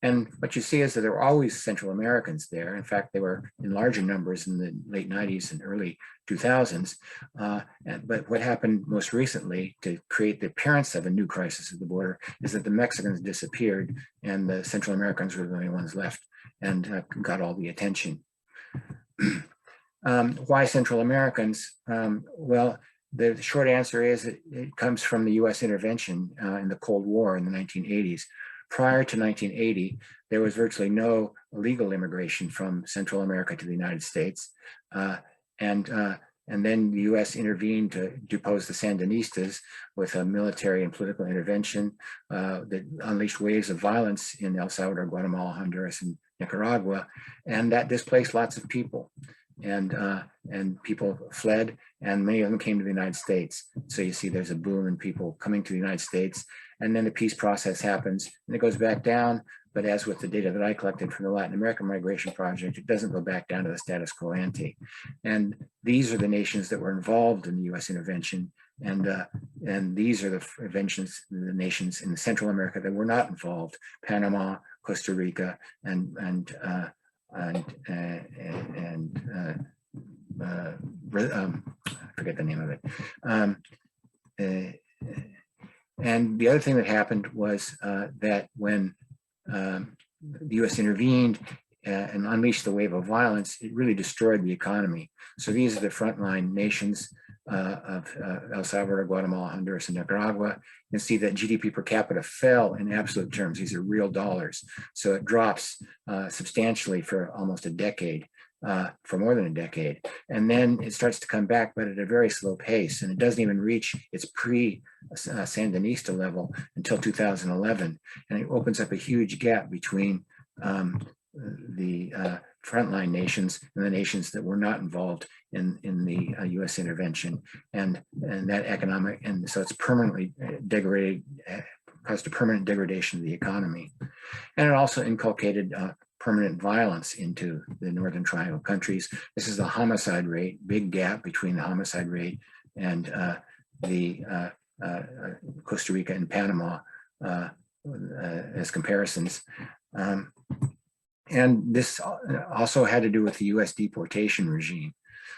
[SPEAKER 4] And what you see is that there were always Central Americans there. In fact, they were in larger numbers in the late 90s and early 2000s. But what happened most recently to create the appearance of a new crisis at the border is that the Mexicans disappeared and the Central Americans were the only ones left and got all the attention. Why Central Americans? Well, the short answer is it comes from the US intervention in the Cold War in the 1980s. Prior to 1980, there was virtually no illegal immigration from Central America to the United States. And then the US intervened to depose the Sandinistas with a military and political intervention that unleashed waves of violence in El Salvador, Guatemala, Honduras, and Nicaragua. And that displaced lots of people. And people fled, and many of them came to the United States. So you see there's a boom in people coming to the United States, and then the peace process happens, and it goes back down. But as with the data that I collected from the Latin American Migration Project, it doesn't go back down to the status quo ante. And these are the nations that were involved in the US intervention, and these are the nations in Central America that were not involved: Panama, Costa Rica, I forget the name of it. And the other thing that happened was that when the US intervened and unleashed the wave of violence, it really destroyed the economy. So these are the frontline nations of El Salvador, Guatemala, Honduras, and Nicaragua. You can see that GDP per capita fell in absolute terms. These are real dollars. So it drops substantially for almost a decade, for more than a decade. And then it starts to come back, but at a very slow pace. And it doesn't even reach its pre-Sandinista level until 2011. And it opens up a huge gap between the frontline nations and the nations that were not involved in the US intervention, and that economic, and so it's permanently degraded, caused a permanent degradation of the economy. And it also inculcated permanent violence into the Northern Triangle countries. This is the homicide rate, big gap between the homicide rate and the Costa Rica and Panama as comparisons. And this also had to do with the US deportation regime.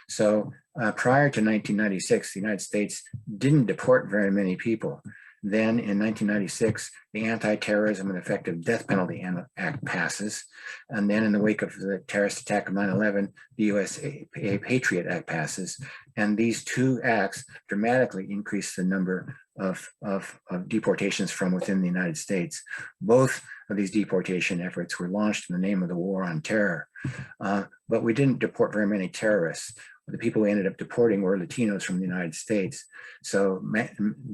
[SPEAKER 4] So prior to 1996, the United States didn't deport very many people. Then in 1996, the Anti-Terrorism and Effective Death Penalty Act passes. And then in the wake of the terrorist attack of 9/11, the US Patriot Act passes. And these two acts dramatically increase the number of deportations from within the United States. Both of these deportation efforts were launched in the name of the war on terror. But we didn't deport very many terrorists. The people we ended up deporting were Latinos from the United States. So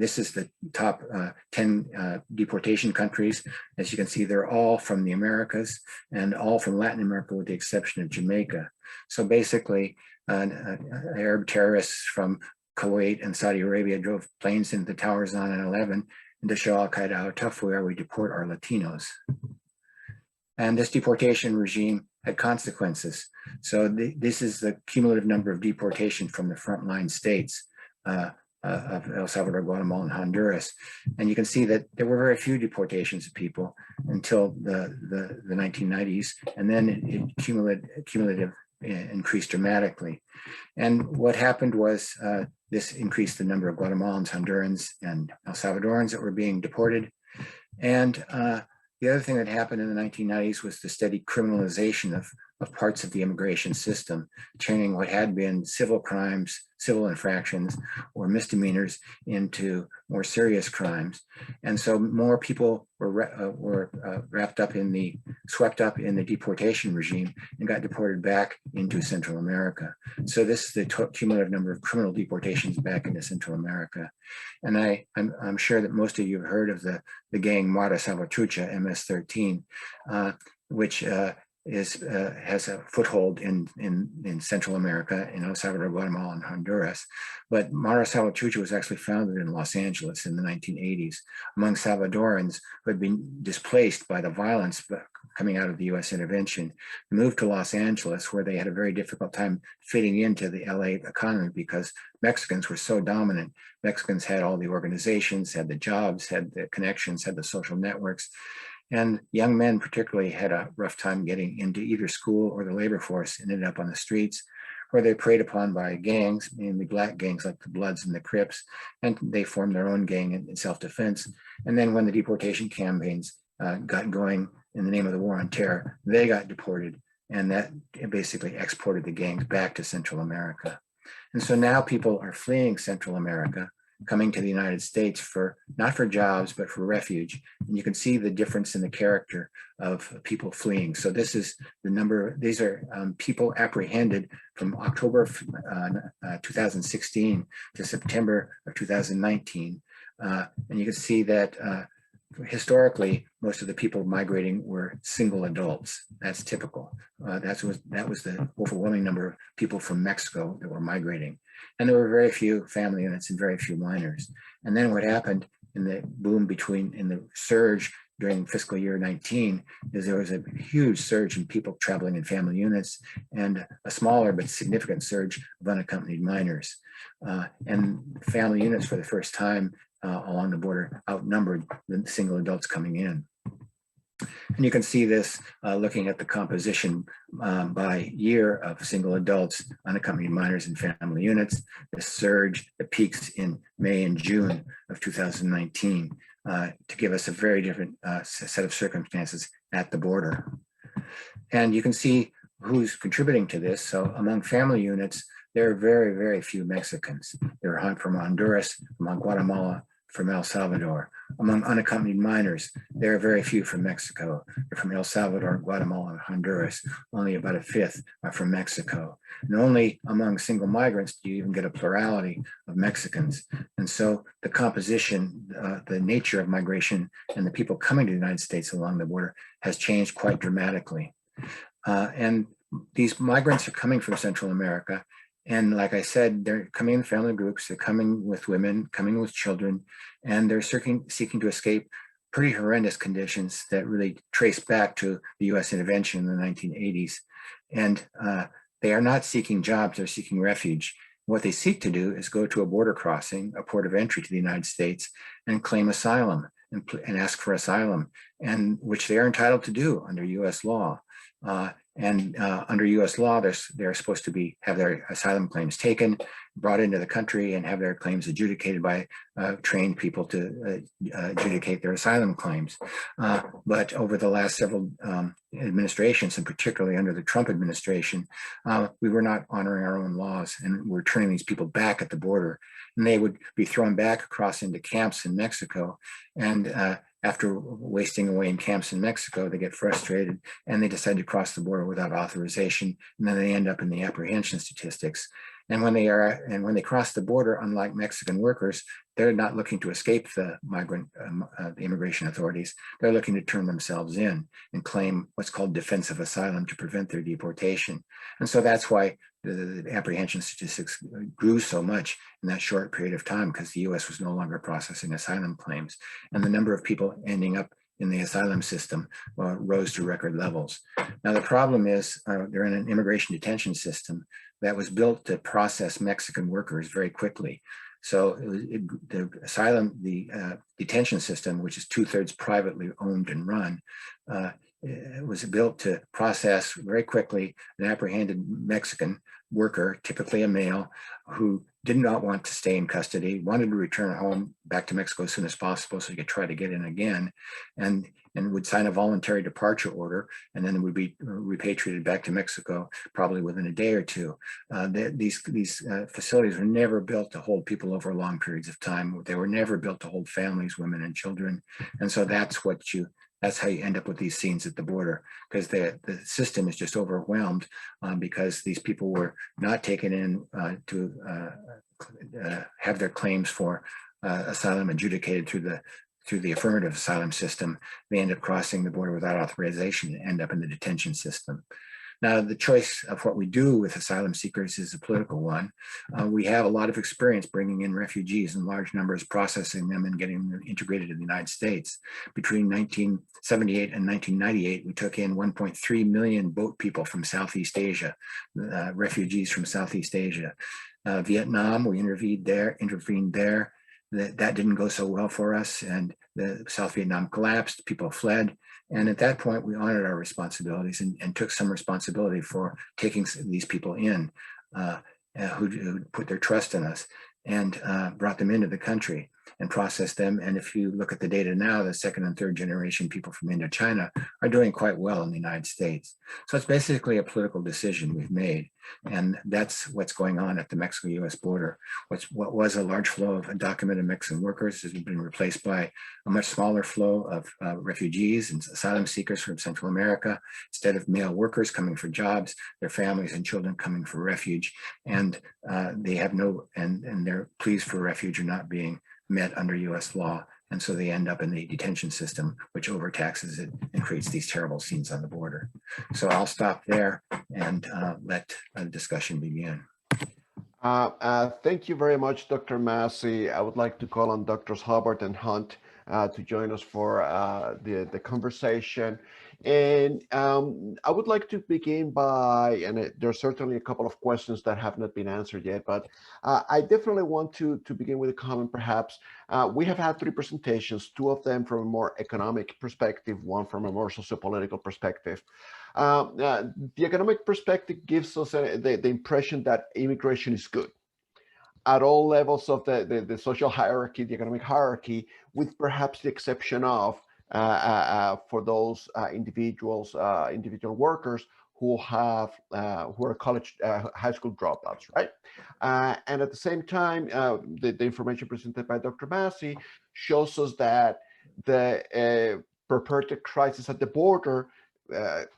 [SPEAKER 4] this is the top 10 deportation countries. As you can see, they're all from the Americas and all from Latin America with the exception of Jamaica. So basically, Arab terrorists from Kuwait and Saudi Arabia drove planes into the towers on 9/11 and to show Al-Qaeda how tough we are, we deport our Latinos. And this deportation regime had consequences. So this is the cumulative number of deportation from the frontline states of El Salvador, Guatemala, and Honduras. And you can see that there were very few deportations of people until the 1990s. And then it cumulative increased dramatically. And what happened was this increased the number of Guatemalans, Hondurans, and El Salvadorans that were being deported. And the other thing that happened in the 1990s was the steady criminalization of parts of the immigration system, turning what had been civil crimes, civil infractions, or misdemeanors into more serious crimes. And so more people were swept up in the deportation regime and got deported back into Central America. So this is the cumulative number of criminal deportations back into Central America. And I'm sure that most of you have heard of the gang Mara Salvatrucha, MS-13, which has a foothold in Central America, in El Salvador, Guatemala, and Honduras. But Mara Salvatrucha was actually founded in Los Angeles in the 1980s among Salvadorans who had been displaced by the violence coming out of the US intervention, moved to Los Angeles, where they had a very difficult time fitting into the LA economy because Mexicans were so dominant. Mexicans had all the organizations, had the jobs, had the connections, had the social networks. And young men particularly had a rough time getting into either school or the labor force and ended up on the streets, where they preyed upon by gangs, mainly black gangs like the Bloods and the Crips, and they formed their own gang in self-defense. And then when the deportation campaigns got going in the name of the war on terror, they got deported, and that basically exported the gangs back to Central America. And so now people are fleeing Central America, coming to the United States not for jobs, but for refuge. And you can see the difference in the character of people fleeing. So this is the number, these are people apprehended from October of 2016 to September of 2019. And you can see that historically, most of the people migrating were single adults. That's typical. That was the overwhelming number of people from Mexico that were migrating. And there were very few family units and very few minors. And then what happened in the boom in the surge during fiscal year 19 is there was a huge surge in people traveling in family units and a smaller but significant surge of unaccompanied minors. And family units for the first time along the border outnumbered the single adults coming in. And you can see this looking at the composition by year of single adults, unaccompanied minors, and family units. The surge that peaks in May and June of 2019 to give us a very different set of circumstances at the border. And you can see who's contributing to this. So among family units, there are very, very few Mexicans. There are from Honduras, from Guatemala, from El Salvador. Among unaccompanied minors, there are very few from Mexico. They're from El Salvador, Guatemala, and Honduras. Only about a fifth are from Mexico. And only among single migrants do you even get a plurality of Mexicans. And so the composition, the nature of migration and the people coming to the United States along the border has changed quite dramatically. And these migrants are coming from Central America. And like I said, they're coming in family groups, they're coming with women, coming with children, and they're seeking to escape pretty horrendous conditions that really trace back to the US intervention in the 1980s. And they are not seeking jobs, they're seeking refuge. What they seek to do is go to a border crossing, a port of entry to the United States, and claim asylum and ask for asylum, and which they are entitled to do under US law. Under US law, they're supposed to have their asylum claims taken, brought into the country, and have their claims adjudicated by trained people to adjudicate their asylum claims. But over the last several administrations, and particularly under the Trump administration, we were not honoring our own laws, and we're turning these people back at the border. And they would be thrown back across into camps in Mexico. And after wasting away in camps in Mexico, they get frustrated and they decide to cross the border without authorization, and then they end up in the apprehension statistics. And when they cross the border, unlike Mexican workers, they're not looking to escape the immigration authorities. They're looking to turn themselves in and claim what's called defensive asylum to prevent their deportation. And so that's why the apprehension statistics grew so much in that short period of time, because the US was no longer processing asylum claims. And the number of people ending up in the asylum system rose to record levels. Now, the problem is they're in an immigration detention system that was built to process Mexican workers very quickly. So the detention system, which is 2/3 privately owned and run, it was built to process very quickly an apprehended Mexican worker, typically a male, who did not want to stay in custody, wanted to return home back to Mexico as soon as possible so he could try to get in again, and would sign a voluntary departure order, and then would be repatriated back to Mexico probably within a day or two. These facilities were never built to hold people over long periods of time. They were never built to hold families, women, and children. And so that's how you end up with these scenes at the border, because the system is just overwhelmed because these people were not taken in to have their claims for asylum adjudicated through the affirmative asylum system. They end up crossing the border without authorization and end up in the detention system. Now, the choice of what we do with asylum seekers is a political one. We have a lot of experience bringing in refugees in large numbers, processing them and getting them integrated in the United States. Between 1978 and 1998, we took in 1.3 million boat people from Southeast Asia, refugees from Southeast Asia. Vietnam, we intervened there. That didn't go so well for us, and the South Vietnam collapsed, people fled. And at that point, we honored our responsibilities and took some responsibility for taking these people in who put their trust in us, and brought them into the country and processed them. And if you look at the data now, the second and third generation people from Indochina are doing quite well in the United States. So it's basically a political decision we've made. And that's what's going on at the Mexico-US border. What was a large flow of undocumented Mexican workers has been replaced by a much smaller flow of refugees and asylum seekers from Central America. Instead of male workers coming for jobs, their families and children coming for refuge. And they have and their pleas for refuge are not being met under US law. And so they end up in the detention system, which overtaxes it and creates these terrible scenes on the border. So I'll stop there and let the discussion begin.
[SPEAKER 1] Thank you very much, Dr. Massey. I would like to call on Drs. Hubbard and Hunt to join us for the conversation. And I would like to begin by, and there are certainly a couple of questions that have not been answered yet, but I definitely want to begin with a comment perhaps. We have had 3 presentations, 2 of them from a more economic perspective, 1 from a more sociopolitical perspective. The economic perspective gives us the impression that immigration is good at all levels of the social hierarchy, the economic hierarchy, with perhaps the exception of for those individual workers who are college, high school dropouts, right? And at the same time, the information presented by Dr. Massey shows us that the purported crisis at the border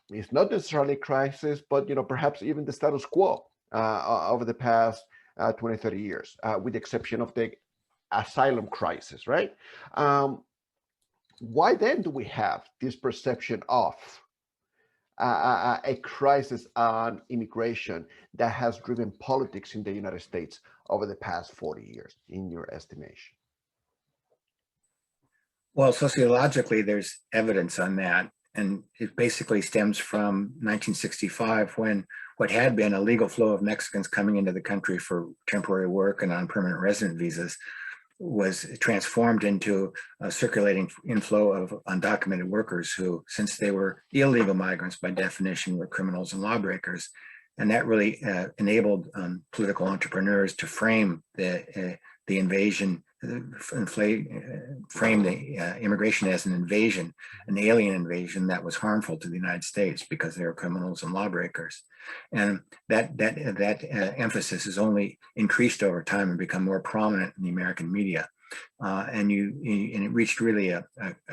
[SPEAKER 1] is not necessarily a crisis, but perhaps even the status quo over the past 20, 30 years, with the exception of the asylum crisis, right? Why then do we have this perception of a crisis on immigration that has driven politics in the United States over the past 40 years, in your estimation?
[SPEAKER 4] Well, sociologically, there's evidence on that. And it basically stems from 1965, when what had been a legal flow of Mexicans coming into the country for temporary work and on permanent resident visas was transformed into a circulating inflow of undocumented workers who, since they were illegal migrants by definition, were criminals and lawbreakers. And that really enabled political entrepreneurs to frame the invasion, frame the immigration as an invasion, an alien invasion that was harmful to the United States because they were criminals and lawbreakers. And that emphasis has only increased over time and become more prominent in the American media. And it reached really a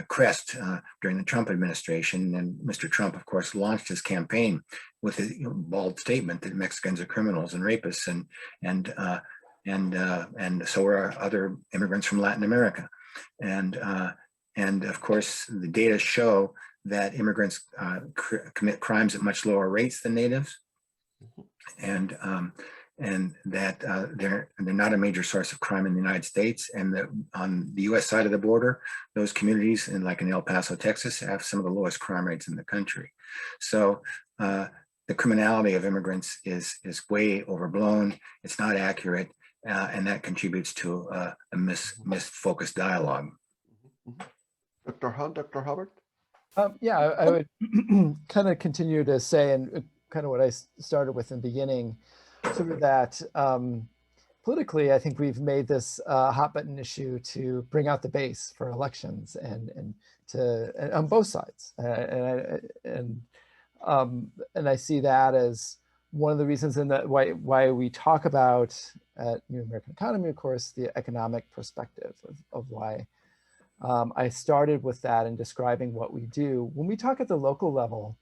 [SPEAKER 4] crest during the Trump administration. And Mr. Trump, of course, launched his campaign with a bold statement that Mexicans are criminals and rapists, and so are other immigrants from Latin America. And of course, the data show that immigrants commit crimes at much lower rates than natives, and that they're not a major source of crime in the United States. And that on the U.S. side of the border, those communities, like in El Paso, Texas, have some of the lowest crime rates in the country. So the criminality of immigrants is way overblown. It's not accurate. And that contributes to a misfocused dialogue.
[SPEAKER 1] Dr. Hunt, Dr. Hubbard?
[SPEAKER 2] Yeah, I would kind of continue to say, and kind of what I started with in the beginning, sort of that politically, I think we've made this hot button issue to bring out the base for elections and on both sides. And I see that as one of the reasons in that why we talk about at New American Economy, of course, the economic perspective of why I started with that in describing what we do. When we talk at the local level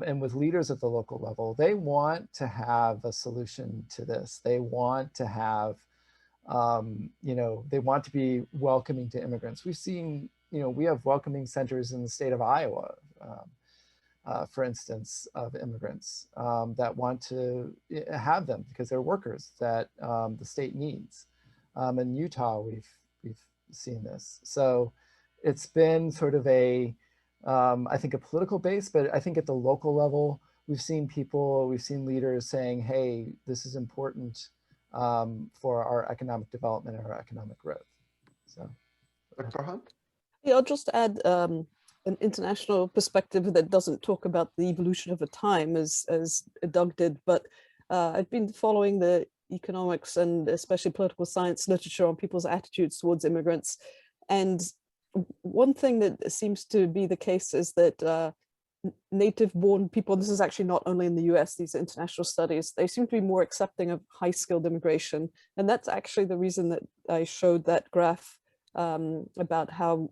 [SPEAKER 2] and with leaders at the local level, they want to have a solution to this. They want to have, they want to be welcoming to immigrants. We've seen, we have welcoming centers in the state of Iowa, for instance, of immigrants that want to have them because they're workers that the state needs. In Utah, we've seen this. So it's been sort of I think a political base, but I think at the local level, we've seen leaders saying, hey, this is important for our economic development and our economic growth. So,
[SPEAKER 1] Dr. Hunt?
[SPEAKER 3] Yeah, I'll just add an international perspective that doesn't talk about the evolution of a time as Doug did, but I've been following the economics and especially political science literature on people's attitudes towards immigrants. And one thing that seems to be the case is that native-born people, this is actually not only in the US, these are international studies, they seem to be more accepting of high-skilled immigration. And that's actually the reason that I showed that graph about how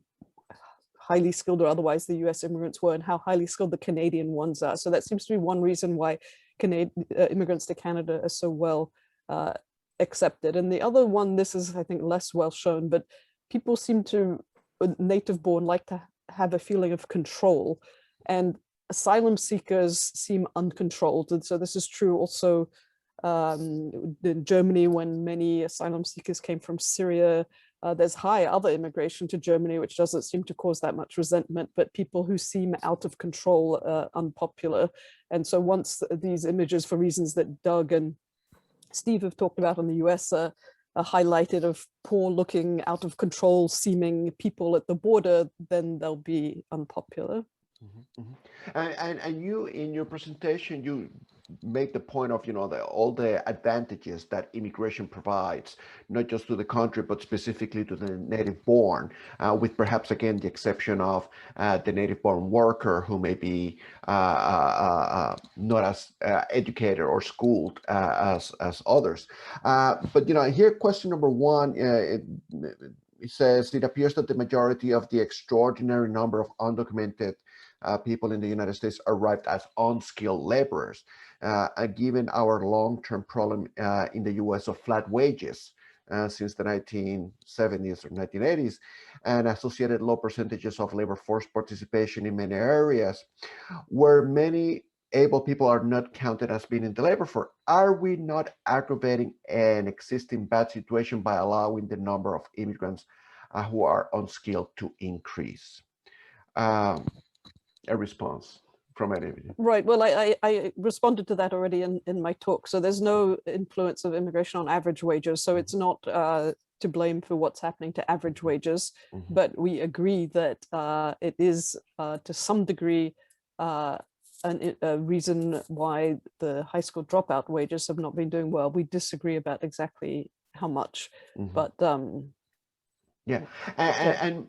[SPEAKER 3] highly skilled or otherwise the US immigrants were and how highly skilled the Canadian ones are. So that seems to be one reason why immigrants to Canada are so well accepted. And the other one, this is, I think, less well shown, but people seem to, native-born, like to have a feeling of control, and asylum seekers seem uncontrolled. And so this is true also in Germany, when many asylum seekers came from Syria. There's high other immigration to Germany, which doesn't seem to cause that much resentment, but people who seem out of control, unpopular. And so once these images, for reasons that Doug and Steve have talked about in the US, are highlighted of poor looking, out of control seeming people at the border, then they'll be unpopular.
[SPEAKER 1] Mm-hmm, mm-hmm. And you, in your presentation, you make the point of, all the advantages that immigration provides, not just to the country, but specifically to the native-born, with perhaps, again, the exception of the native-born worker who may be not as educated or schooled as others. But, here, question number one, it says, it appears that the majority of the extraordinary number of undocumented people in the United States arrived as unskilled laborers, given our long-term problem in the US of flat wages since the 1970s or 1980s, and associated low percentages of labor force participation in many areas where many able people are not counted as being in the labor force. Are we not aggravating an existing bad situation by allowing the number of immigrants who are unskilled to increase? A response from any of you.
[SPEAKER 3] Right. Well, I responded to that already in my talk. So there's no influence of immigration on average wages. So it's not to blame for what's happening to average wages. Mm-hmm. But we agree that it is to some degree a reason why the high school dropout wages have not been doing well. We disagree about exactly how much, mm-hmm. But
[SPEAKER 1] yeah, and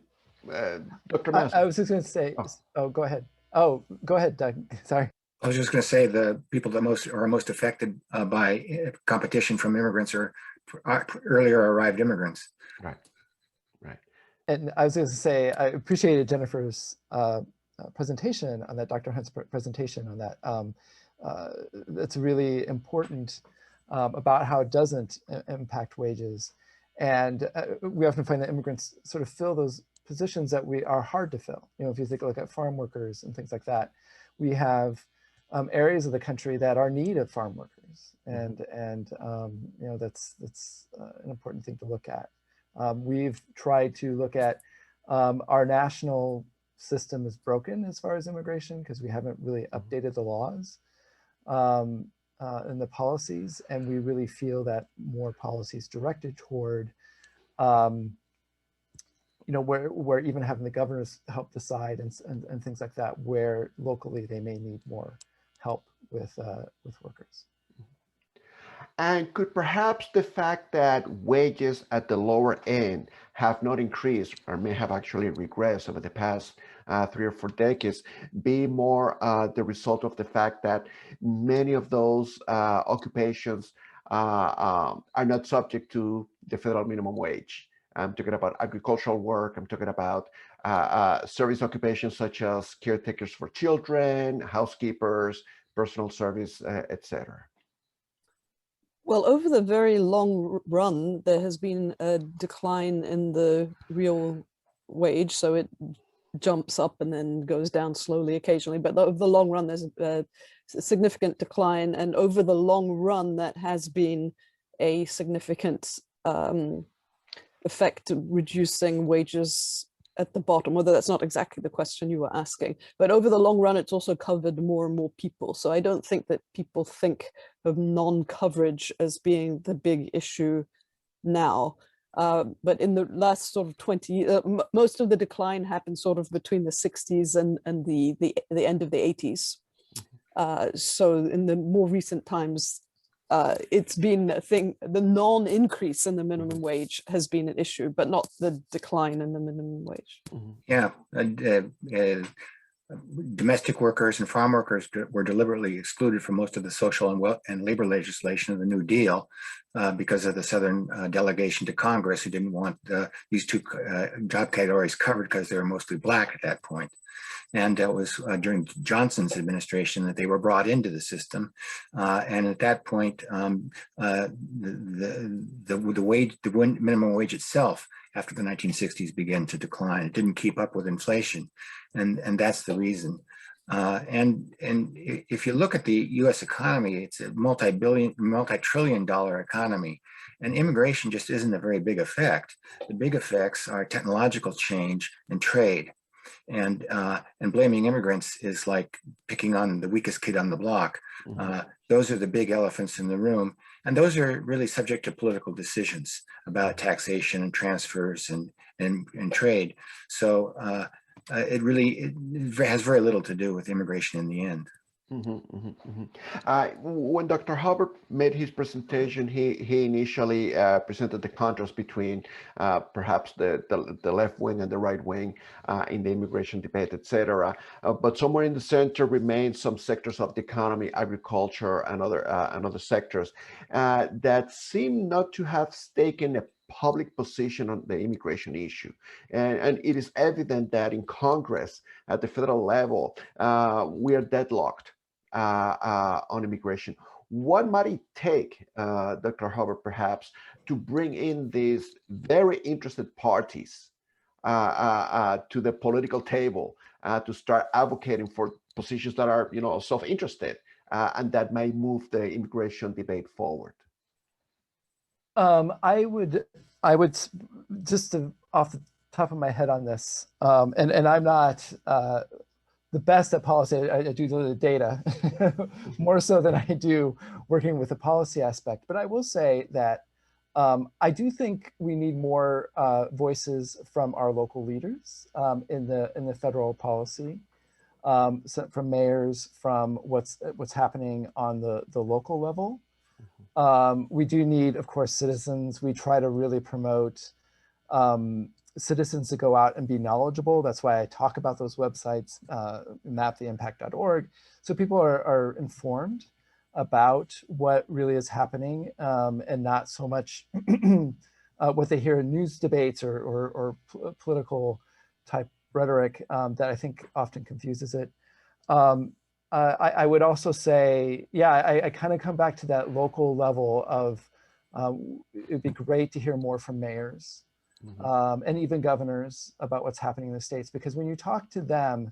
[SPEAKER 1] Dr. Massey.
[SPEAKER 2] I was just going to say, go ahead. Oh, go ahead, Doug. Sorry.
[SPEAKER 4] I was just going to say the people that are most affected by competition from immigrants are earlier arrived immigrants.
[SPEAKER 1] Right, right.
[SPEAKER 2] And I was going to say, I appreciated Jennifer's presentation on that, Dr. Hunt's presentation on that. That's really important about how it doesn't impact wages. And we often find that immigrants sort of fill those positions that are hard to fill. If you look at farm workers and things like that, we have areas of the country that are in need of farm workers, and that's an important thing to look at. We've tried to look at our national system is broken as far as immigration because we haven't really updated the laws and the policies, and we really feel that more policies directed toward where even having the governors help decide and things like that, where locally they may need more help with workers.
[SPEAKER 1] And could perhaps the fact that wages at the lower end have not increased or may have actually regressed over the past 3 or 4 decades be more the result of the fact that many of those occupations are not subject to the federal minimum wage? I'm talking about agricultural work. I'm talking about service occupations such as caretakers for children, housekeepers, personal service, etc.
[SPEAKER 3] Well, over the very long run, there has been a decline in the real wage. So it jumps up and then goes down slowly occasionally. But over the long run, there's a significant decline. And over the long run, that has been a significant effect, reducing wages at the bottom, although that's not exactly the question you were asking. But over the long run, it's also covered more and more people. So I don't think that people think of non-coverage as being the big issue now. But in the last sort of 20 years, most of the decline happened sort of between the 60s and the end of the 80s. So in the more recent times, it's been a thing, the non-increase in the minimum wage has been an issue, but not the decline in the minimum wage.
[SPEAKER 4] Yeah, domestic workers and farm workers were deliberately excluded from most of the social and labor legislation of the New Deal because of the Southern delegation to Congress, who didn't want these two job categories covered because they were mostly Black at that point. And it was during Johnson's administration that they were brought into the system. And at that point, the minimum wage itself after the 1960s began to decline. It didn't keep up with inflation. And that's the reason. And if you look at the US economy, it's a multi-trillion dollar economy. And immigration just isn't a very big effect. The big effects are technological change and trade. And blaming immigrants is like picking on the weakest kid on the block. Those are the big elephants in the room. And those are really subject to political decisions about taxation and transfers and trade. So it has very little to do with immigration in the end.
[SPEAKER 1] When Dr. Hubbard made his presentation, he initially presented the contrast between perhaps the left wing and the right wing in the immigration debate, etc. But somewhere in the center remain some sectors of the economy, agriculture, and other sectors that seem not to have taken a public position on the immigration issue. And it is evident that in Congress, at the federal level, we are deadlocked on immigration. What might it take, Dr. Hubbard, perhaps, to bring in these very interested parties to the political table to start advocating for positions that are, self-interested and that may move the immigration debate forward?
[SPEAKER 2] I would just off the top of my head on this, and I'm not the best at policy. I do the data more so than I do working with the policy aspect. But I will say that I do think we need more voices from our local leaders in the federal policy, so from mayors, from what's happening on the local level. We do need, of course, citizens. We try to really promote citizens to go out and be knowledgeable. That's why I talk about those websites, maptheimpact.org, so people are informed about what really is happening and not so much what they hear in news debates or political type rhetoric that I think often confuses it. I would also say, I kind of come back to that local level of it'd be great to hear more from mayors and even governors about what's happening in the states, because when you talk to them,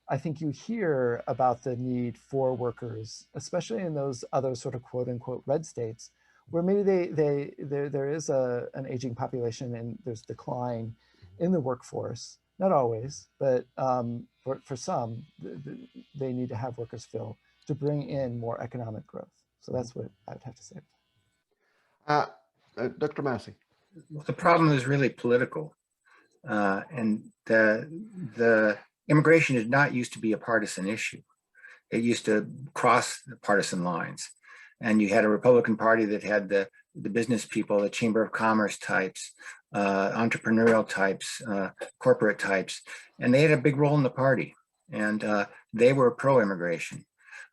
[SPEAKER 2] I think you hear about the need for workers, especially in those other sort of quote unquote red states, where maybe there is an aging population and there's decline in the workforce. Not always, but for some, they need to have workers fill to bring in more economic growth. So that's what I would have to say.
[SPEAKER 1] Dr. Massey.
[SPEAKER 4] Well, the problem is really political. And the immigration did not used to be a partisan issue. It used to cross the partisan lines. And you had a Republican Party that had the business people, the Chamber of Commerce types, entrepreneurial types, corporate types, and they had a big role in the party. And they were pro-immigration.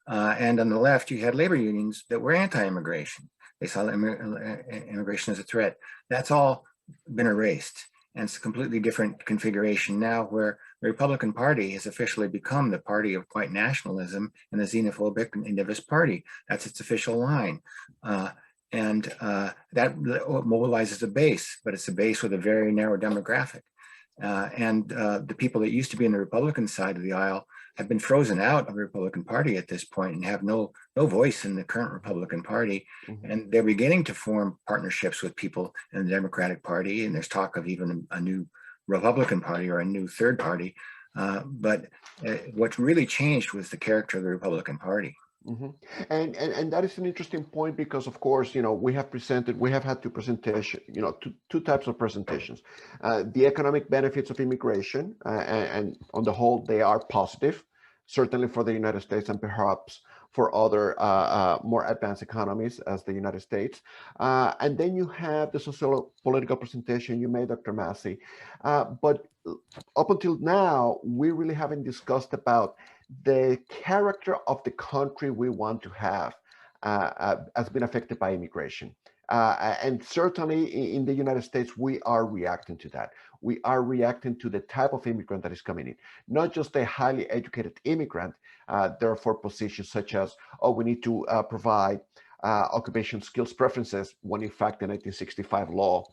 [SPEAKER 4] And on the left, you had labor unions that were anti-immigration. They saw immigration as a threat. That's all been erased. And it's a completely different configuration now, where the Republican Party has officially become the party of white nationalism and the xenophobic and indivist party. That's its official line. And that mobilizes a base, but it's a base with a very narrow demographic. And the people that used to be in the Republican side of the aisle have been frozen out of the Republican Party at this point and have no voice in the current Republican Party. Mm-hmm. And they're beginning to form partnerships with people in the Democratic Party. And there's talk of even a new Republican Party or a new third party. But what really changed was the character of the Republican Party.
[SPEAKER 1] Mm-hmm. And that is an interesting point, because of course, we have had two presentations, two types of presentations. The economic benefits of immigration, and on the whole, they are positive, certainly for the United States and perhaps for other more advanced economies as the United States. And then you have the socio-political presentation you made, Dr. Massey. But up until now, we really haven't discussed about the character of the country we want to have has been affected by immigration. And certainly in the United States, we are reacting to that. We are reacting to the type of immigrant that is coming in, not just a highly educated immigrant, therefore positions such as, oh, we need to provide occupation skills preferences, when in fact the 1965 law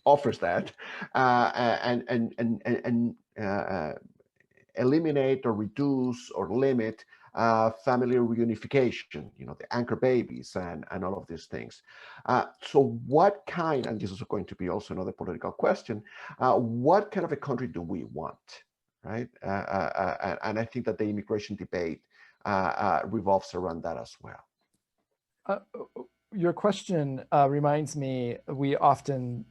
[SPEAKER 1] offers that, and eliminate or reduce or limit family reunification, the anchor babies and all of these things. So what kind, and this is going to be also another political question, what kind of a country do we want, right? And I think that the immigration debate revolves around that as well.
[SPEAKER 2] Your question reminds me, we often,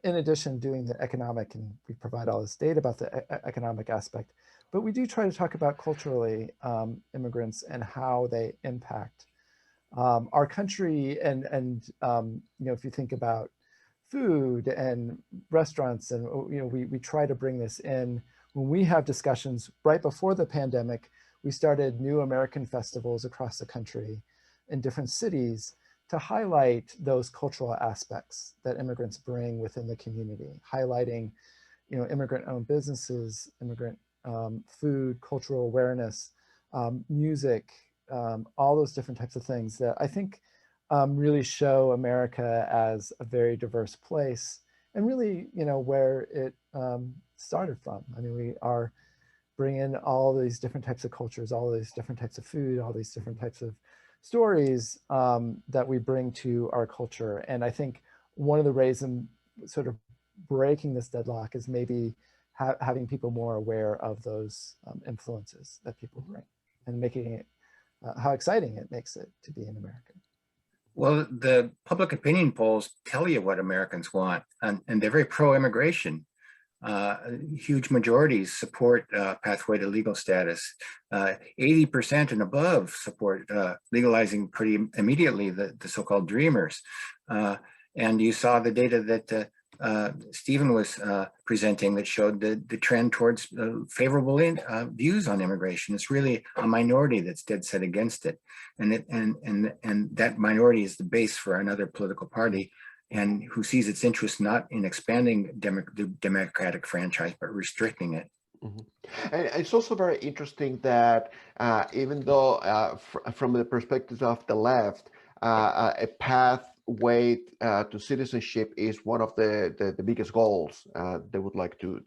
[SPEAKER 2] in addition doing the economic, and we provide all this data about the economic aspect, but we do try to talk about culturally immigrants and how they impact our country. And if you think about food and restaurants, and we try to bring this in. When we have discussions right before the pandemic, we started new American festivals across the country in different cities to highlight those cultural aspects that immigrants bring within the community, highlighting immigrant-owned businesses, immigrant food, cultural awareness, music, all those different types of things that I think really show America as a very diverse place, and really, where it started from. I mean, we are bringing all these different types of cultures, all these different types of food, all these different types of stories that we bring to our culture. And I think one of the ways in sort of breaking this deadlock is maybe having people more aware of those influences that people bring, and making it, how exciting it makes it to be an American.
[SPEAKER 4] Well, the public opinion polls tell you what Americans want, and they're very pro-immigration. Huge majorities support pathway to legal status. 80% and above support legalizing pretty immediately the so-called dreamers. And you saw the data that Stephen was presenting that showed the trend towards favorable views on immigration. It's really a minority that's dead set against it, and that minority is the base for another political party, and who sees its interest not in expanding the democratic franchise, but restricting it.
[SPEAKER 1] Mm-hmm. And it's also very interesting that even though from the perspective of the left, a pathway to citizenship is one of the biggest goals they would like to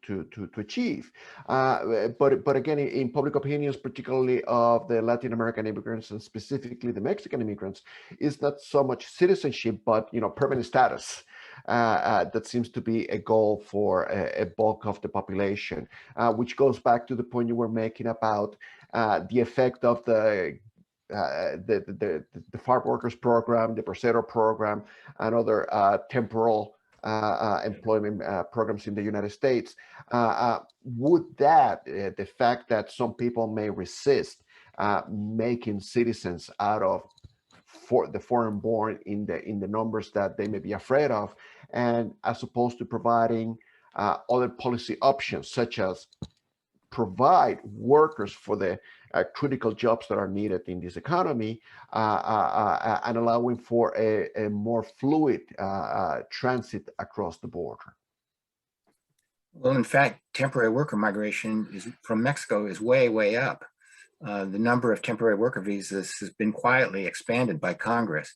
[SPEAKER 1] achieve. But again, in public opinions, particularly of the Latin American immigrants and specifically the Mexican immigrants, is not so much citizenship, but permanent status. That seems to be a goal for a bulk of the population, which goes back to the point you were making about the effect of the farm workers program, the Bracero program, and other temporal employment programs in the United States. Would that, the fact that some people may resist making citizens out of the foreign-born in the numbers that they may be afraid of, and as opposed to providing other policy options, such as provide workers for the critical jobs that are needed in this economy, and allowing for a more fluid transit across the border?
[SPEAKER 4] Well, in fact, temporary worker migration from Mexico is way, way up. The number of temporary worker visas has been quietly expanded by Congress.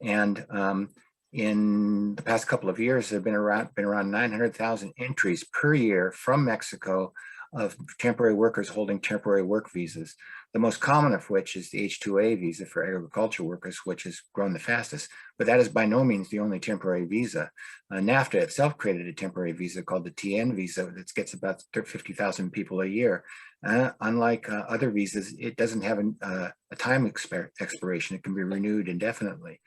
[SPEAKER 4] And in the past couple of years, there have been around 900,000 entries per year from Mexico of temporary workers holding temporary work visas, the most common of which is the H-2A visa for agricultural workers, which has grown the fastest. But that is by no means the only temporary visa. NAFTA itself created a temporary visa called the TN visa that gets about 50,000 people a year. Unlike other visas, it doesn't have a time expiration. It can be renewed indefinitely.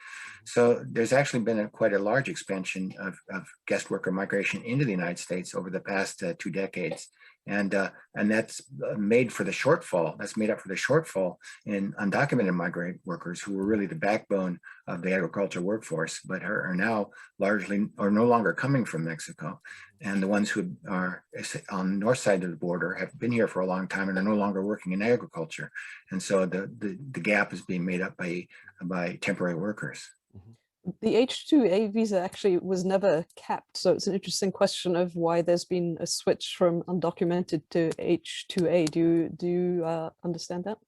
[SPEAKER 4] So there's actually been quite a large expansion of guest worker migration into the United States over the past 2 decades. And that's made for the shortfall. That's made up for the shortfall in undocumented migrant workers, who were really the backbone of the agricultural workforce, but are now largely or no longer coming from Mexico. And the ones who are on the north side of the border have been here for a long time and are no longer working in agriculture. And so the gap is being made up by temporary workers.
[SPEAKER 3] The H-2A visa actually was never capped. So it's an interesting question of why there's been a switch from undocumented to H-2A. Do you understand that?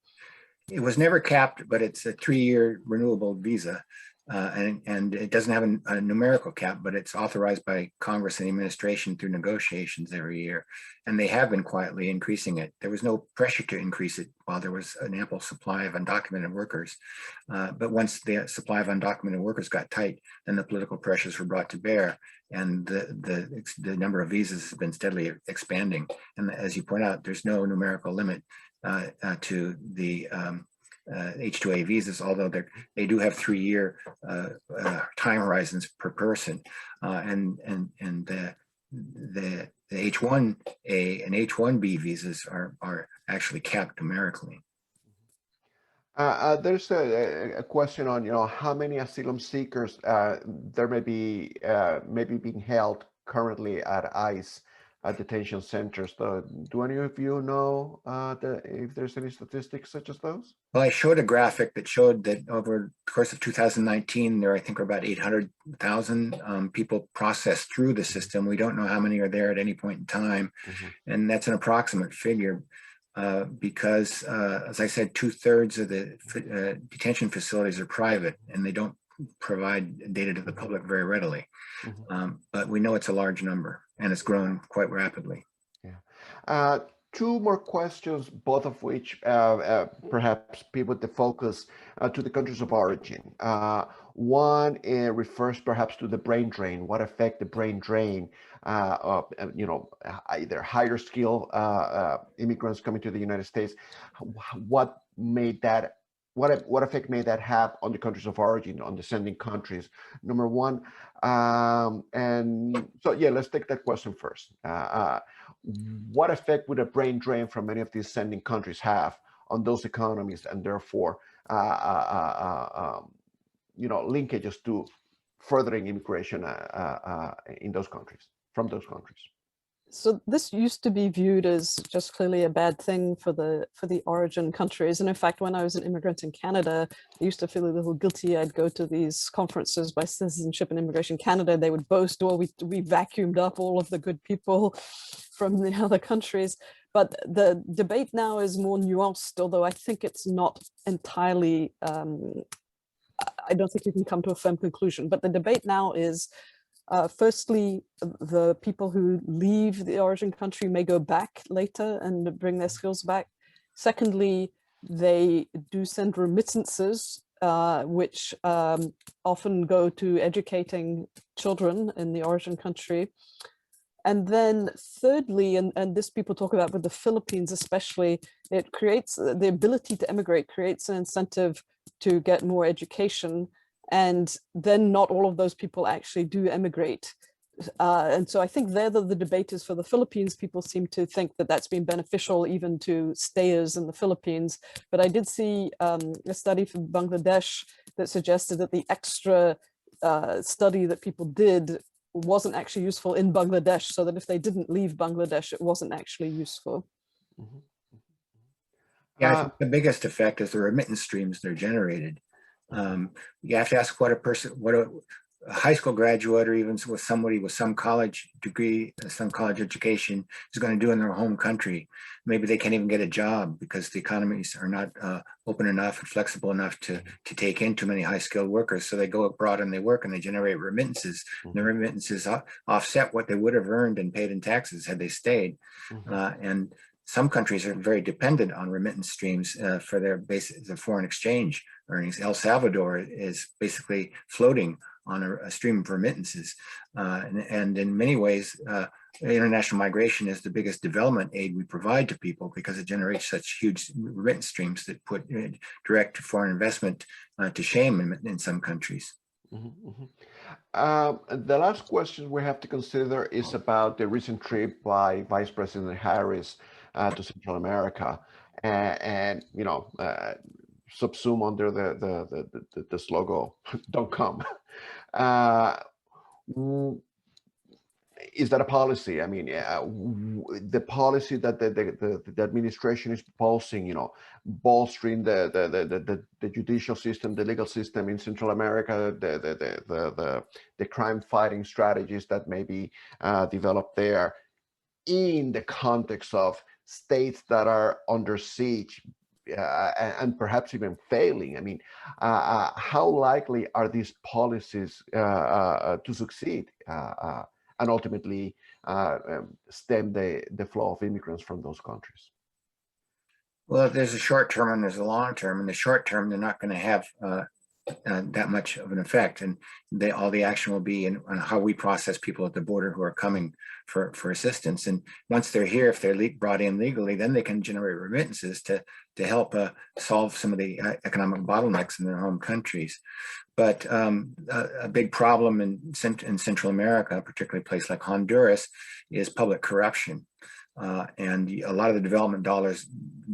[SPEAKER 4] It was never capped, but it's a 3-year renewable visa. And it doesn't have a numerical cap, but it's authorized by Congress and the administration through negotiations every year. And they have been quietly increasing it. There was no pressure to increase it while there was an ample supply of undocumented workers. But once the supply of undocumented workers got tight, then the political pressures were brought to bear. And the number of visas has been steadily expanding. And as you point out, there's no numerical limit to the H-2A visas, although they do have 3-year time horizons per person, and the H-1A and H-1B visas are actually capped numerically.
[SPEAKER 1] There's a question on how many asylum seekers there may be being held currently at ICE detention centers. Do any of you know if there's any statistics such as those?
[SPEAKER 4] Well, I showed a graphic that showed that over the course of 2019, there I think are about 800,000 people processed through the system. We don't know how many are there at any point in time, and that's an approximate figure because, as I said, 2/3 of the detention facilities are private, and they don't provide data to the public very readily. But we know it's a large number, and it's grown quite rapidly.
[SPEAKER 1] Yeah. 2 more questions, both of which perhaps pivot the focus to the countries of origin. One refers perhaps to the brain drain. What effect the brain drain of either higher skill immigrants coming to the United States? What effect may that have on the countries of origin, on the sending countries? Number one. And so, yeah, let's take that question first. What effect would a brain drain from many of these sending countries have on those economies, and therefore, linkages to furthering immigration in those countries, from those countries?
[SPEAKER 3] So this used to be viewed as just clearly a bad thing for the origin countries. And in fact, when I was an immigrant in Canada, I used to feel a little guilty. I'd go to these conferences by Citizenship and Immigration Canada. They would boast, well, we vacuumed up all of the good people from the other countries. But the debate now is more nuanced, although I think it's not entirely, I don't think you can come to a firm conclusion. But the debate now is, firstly, the people who leave the origin country may go back later and bring their skills back. Secondly, they do send remittances, which often go to educating children in the origin country. And then thirdly, and this people talk about with the Philippines especially, it creates the ability to emigrate, creates an incentive to get more education. And then not all of those people actually do emigrate. And so I think there the debate is for the Philippines. People seem to think that that's been beneficial even to stayers in the Philippines. But I did see a study from Bangladesh that suggested that the extra study that people did wasn't actually useful in Bangladesh, so that if they didn't leave Bangladesh, it wasn't actually useful.
[SPEAKER 1] Mhm.
[SPEAKER 4] Yeah, I think the biggest effect is the remittance streams that are generated. You have to ask what a high school graduate or even with somebody with some college degree, some college education is going to do in their home country. Maybe they can't even get a job because the economies are not open enough and flexible enough to take in too many high skilled workers. So they go abroad and they work and they generate remittances. And the remittances offset what they would have earned and paid in taxes had they stayed. And some countries are very dependent on remittance streams for their foreign exchange earnings. El Salvador is basically floating on a stream of remittances. And in many ways, international migration is the biggest development aid we provide to people because it generates such huge remittance streams that put direct foreign investment to shame in some countries.
[SPEAKER 1] The last question we have to consider is about the recent trip by Vice President Harris to Central America, and you know, subsume under the slogan "Don't come." Is that a policy? I mean, the policy that the administration is proposing, you know, bolstering the judicial system, the legal system in Central America, the crime fighting strategies that may be developed there, in the context of states that are under siege and perhaps even failing. I mean, how likely are these policies to succeed and ultimately stem the flow of immigrants from those countries?
[SPEAKER 4] Well, there's a short term and there's a long term. In the short term, they're not going to have that much of an effect, and all the action will be on how we process people at the border who are coming for assistance. And once they're here, if they're brought in legally, then they can generate remittances to help solve some of the economic bottlenecks in their home countries. But a big problem in Central America, particularly a place like Honduras, is public corruption. And a lot of the development dollars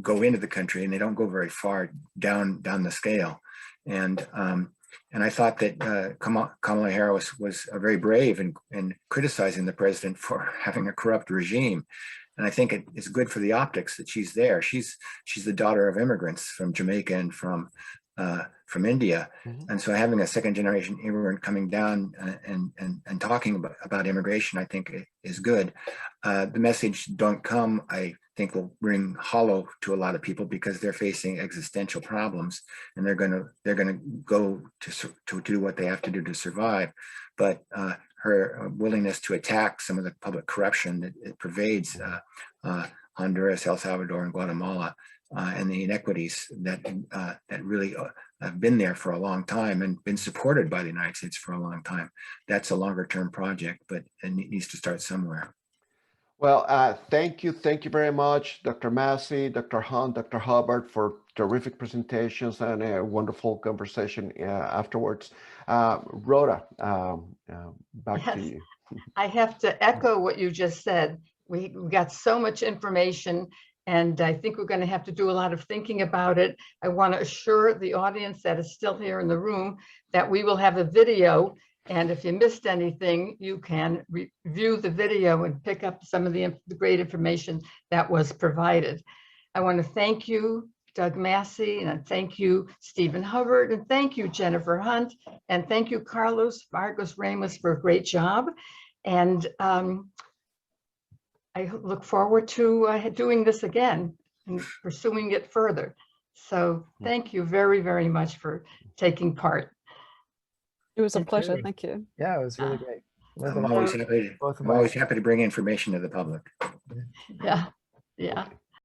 [SPEAKER 4] go into the country and they don't go very far down the scale. And I thought that Kamala Harris was very brave in criticizing the president for having a corrupt regime. And I think it's good for the optics that she's there. She's the daughter of immigrants from Jamaica and from India. And so having a second generation immigrant coming down and talking about immigration, I think is good. The message "Don't come," I think, will ring hollow to a lot of people because they're facing existential problems and they're gonna go to do what they have to do to survive. But her willingness to attack some of the public corruption that pervades Honduras, El Salvador, and Guatemala, and the inequities that really have been there for a long time and been supported by the United States for a long time. That's a longer term project, but it needs to start somewhere.
[SPEAKER 1] Well, thank you very much, Dr. Massey, Dr. Hunt, Dr. Hubbard, for terrific presentations and a wonderful conversation afterwards. Rhoda, back to you.
[SPEAKER 5] I have to echo what you just said. We got so much information, and I think we're going to have to do a lot of thinking about it. I want to assure the audience that is still here in the room that we will have a video, and if you missed anything, you can review the video and pick up some of the great information that was provided. I want to thank you, Doug Massey, and thank you, Stephen Hubbard, and thank you, Jennifer Hunt, and thank you, Carlos Vargas Ramos, for a great job. And I look forward to doing this again and pursuing it further. So thank you very, very much for taking part.
[SPEAKER 3] It was a pleasure. Thank you.
[SPEAKER 2] Yeah, it was really great.
[SPEAKER 4] I'm always happy to bring information to the public.
[SPEAKER 5] Yeah, yeah.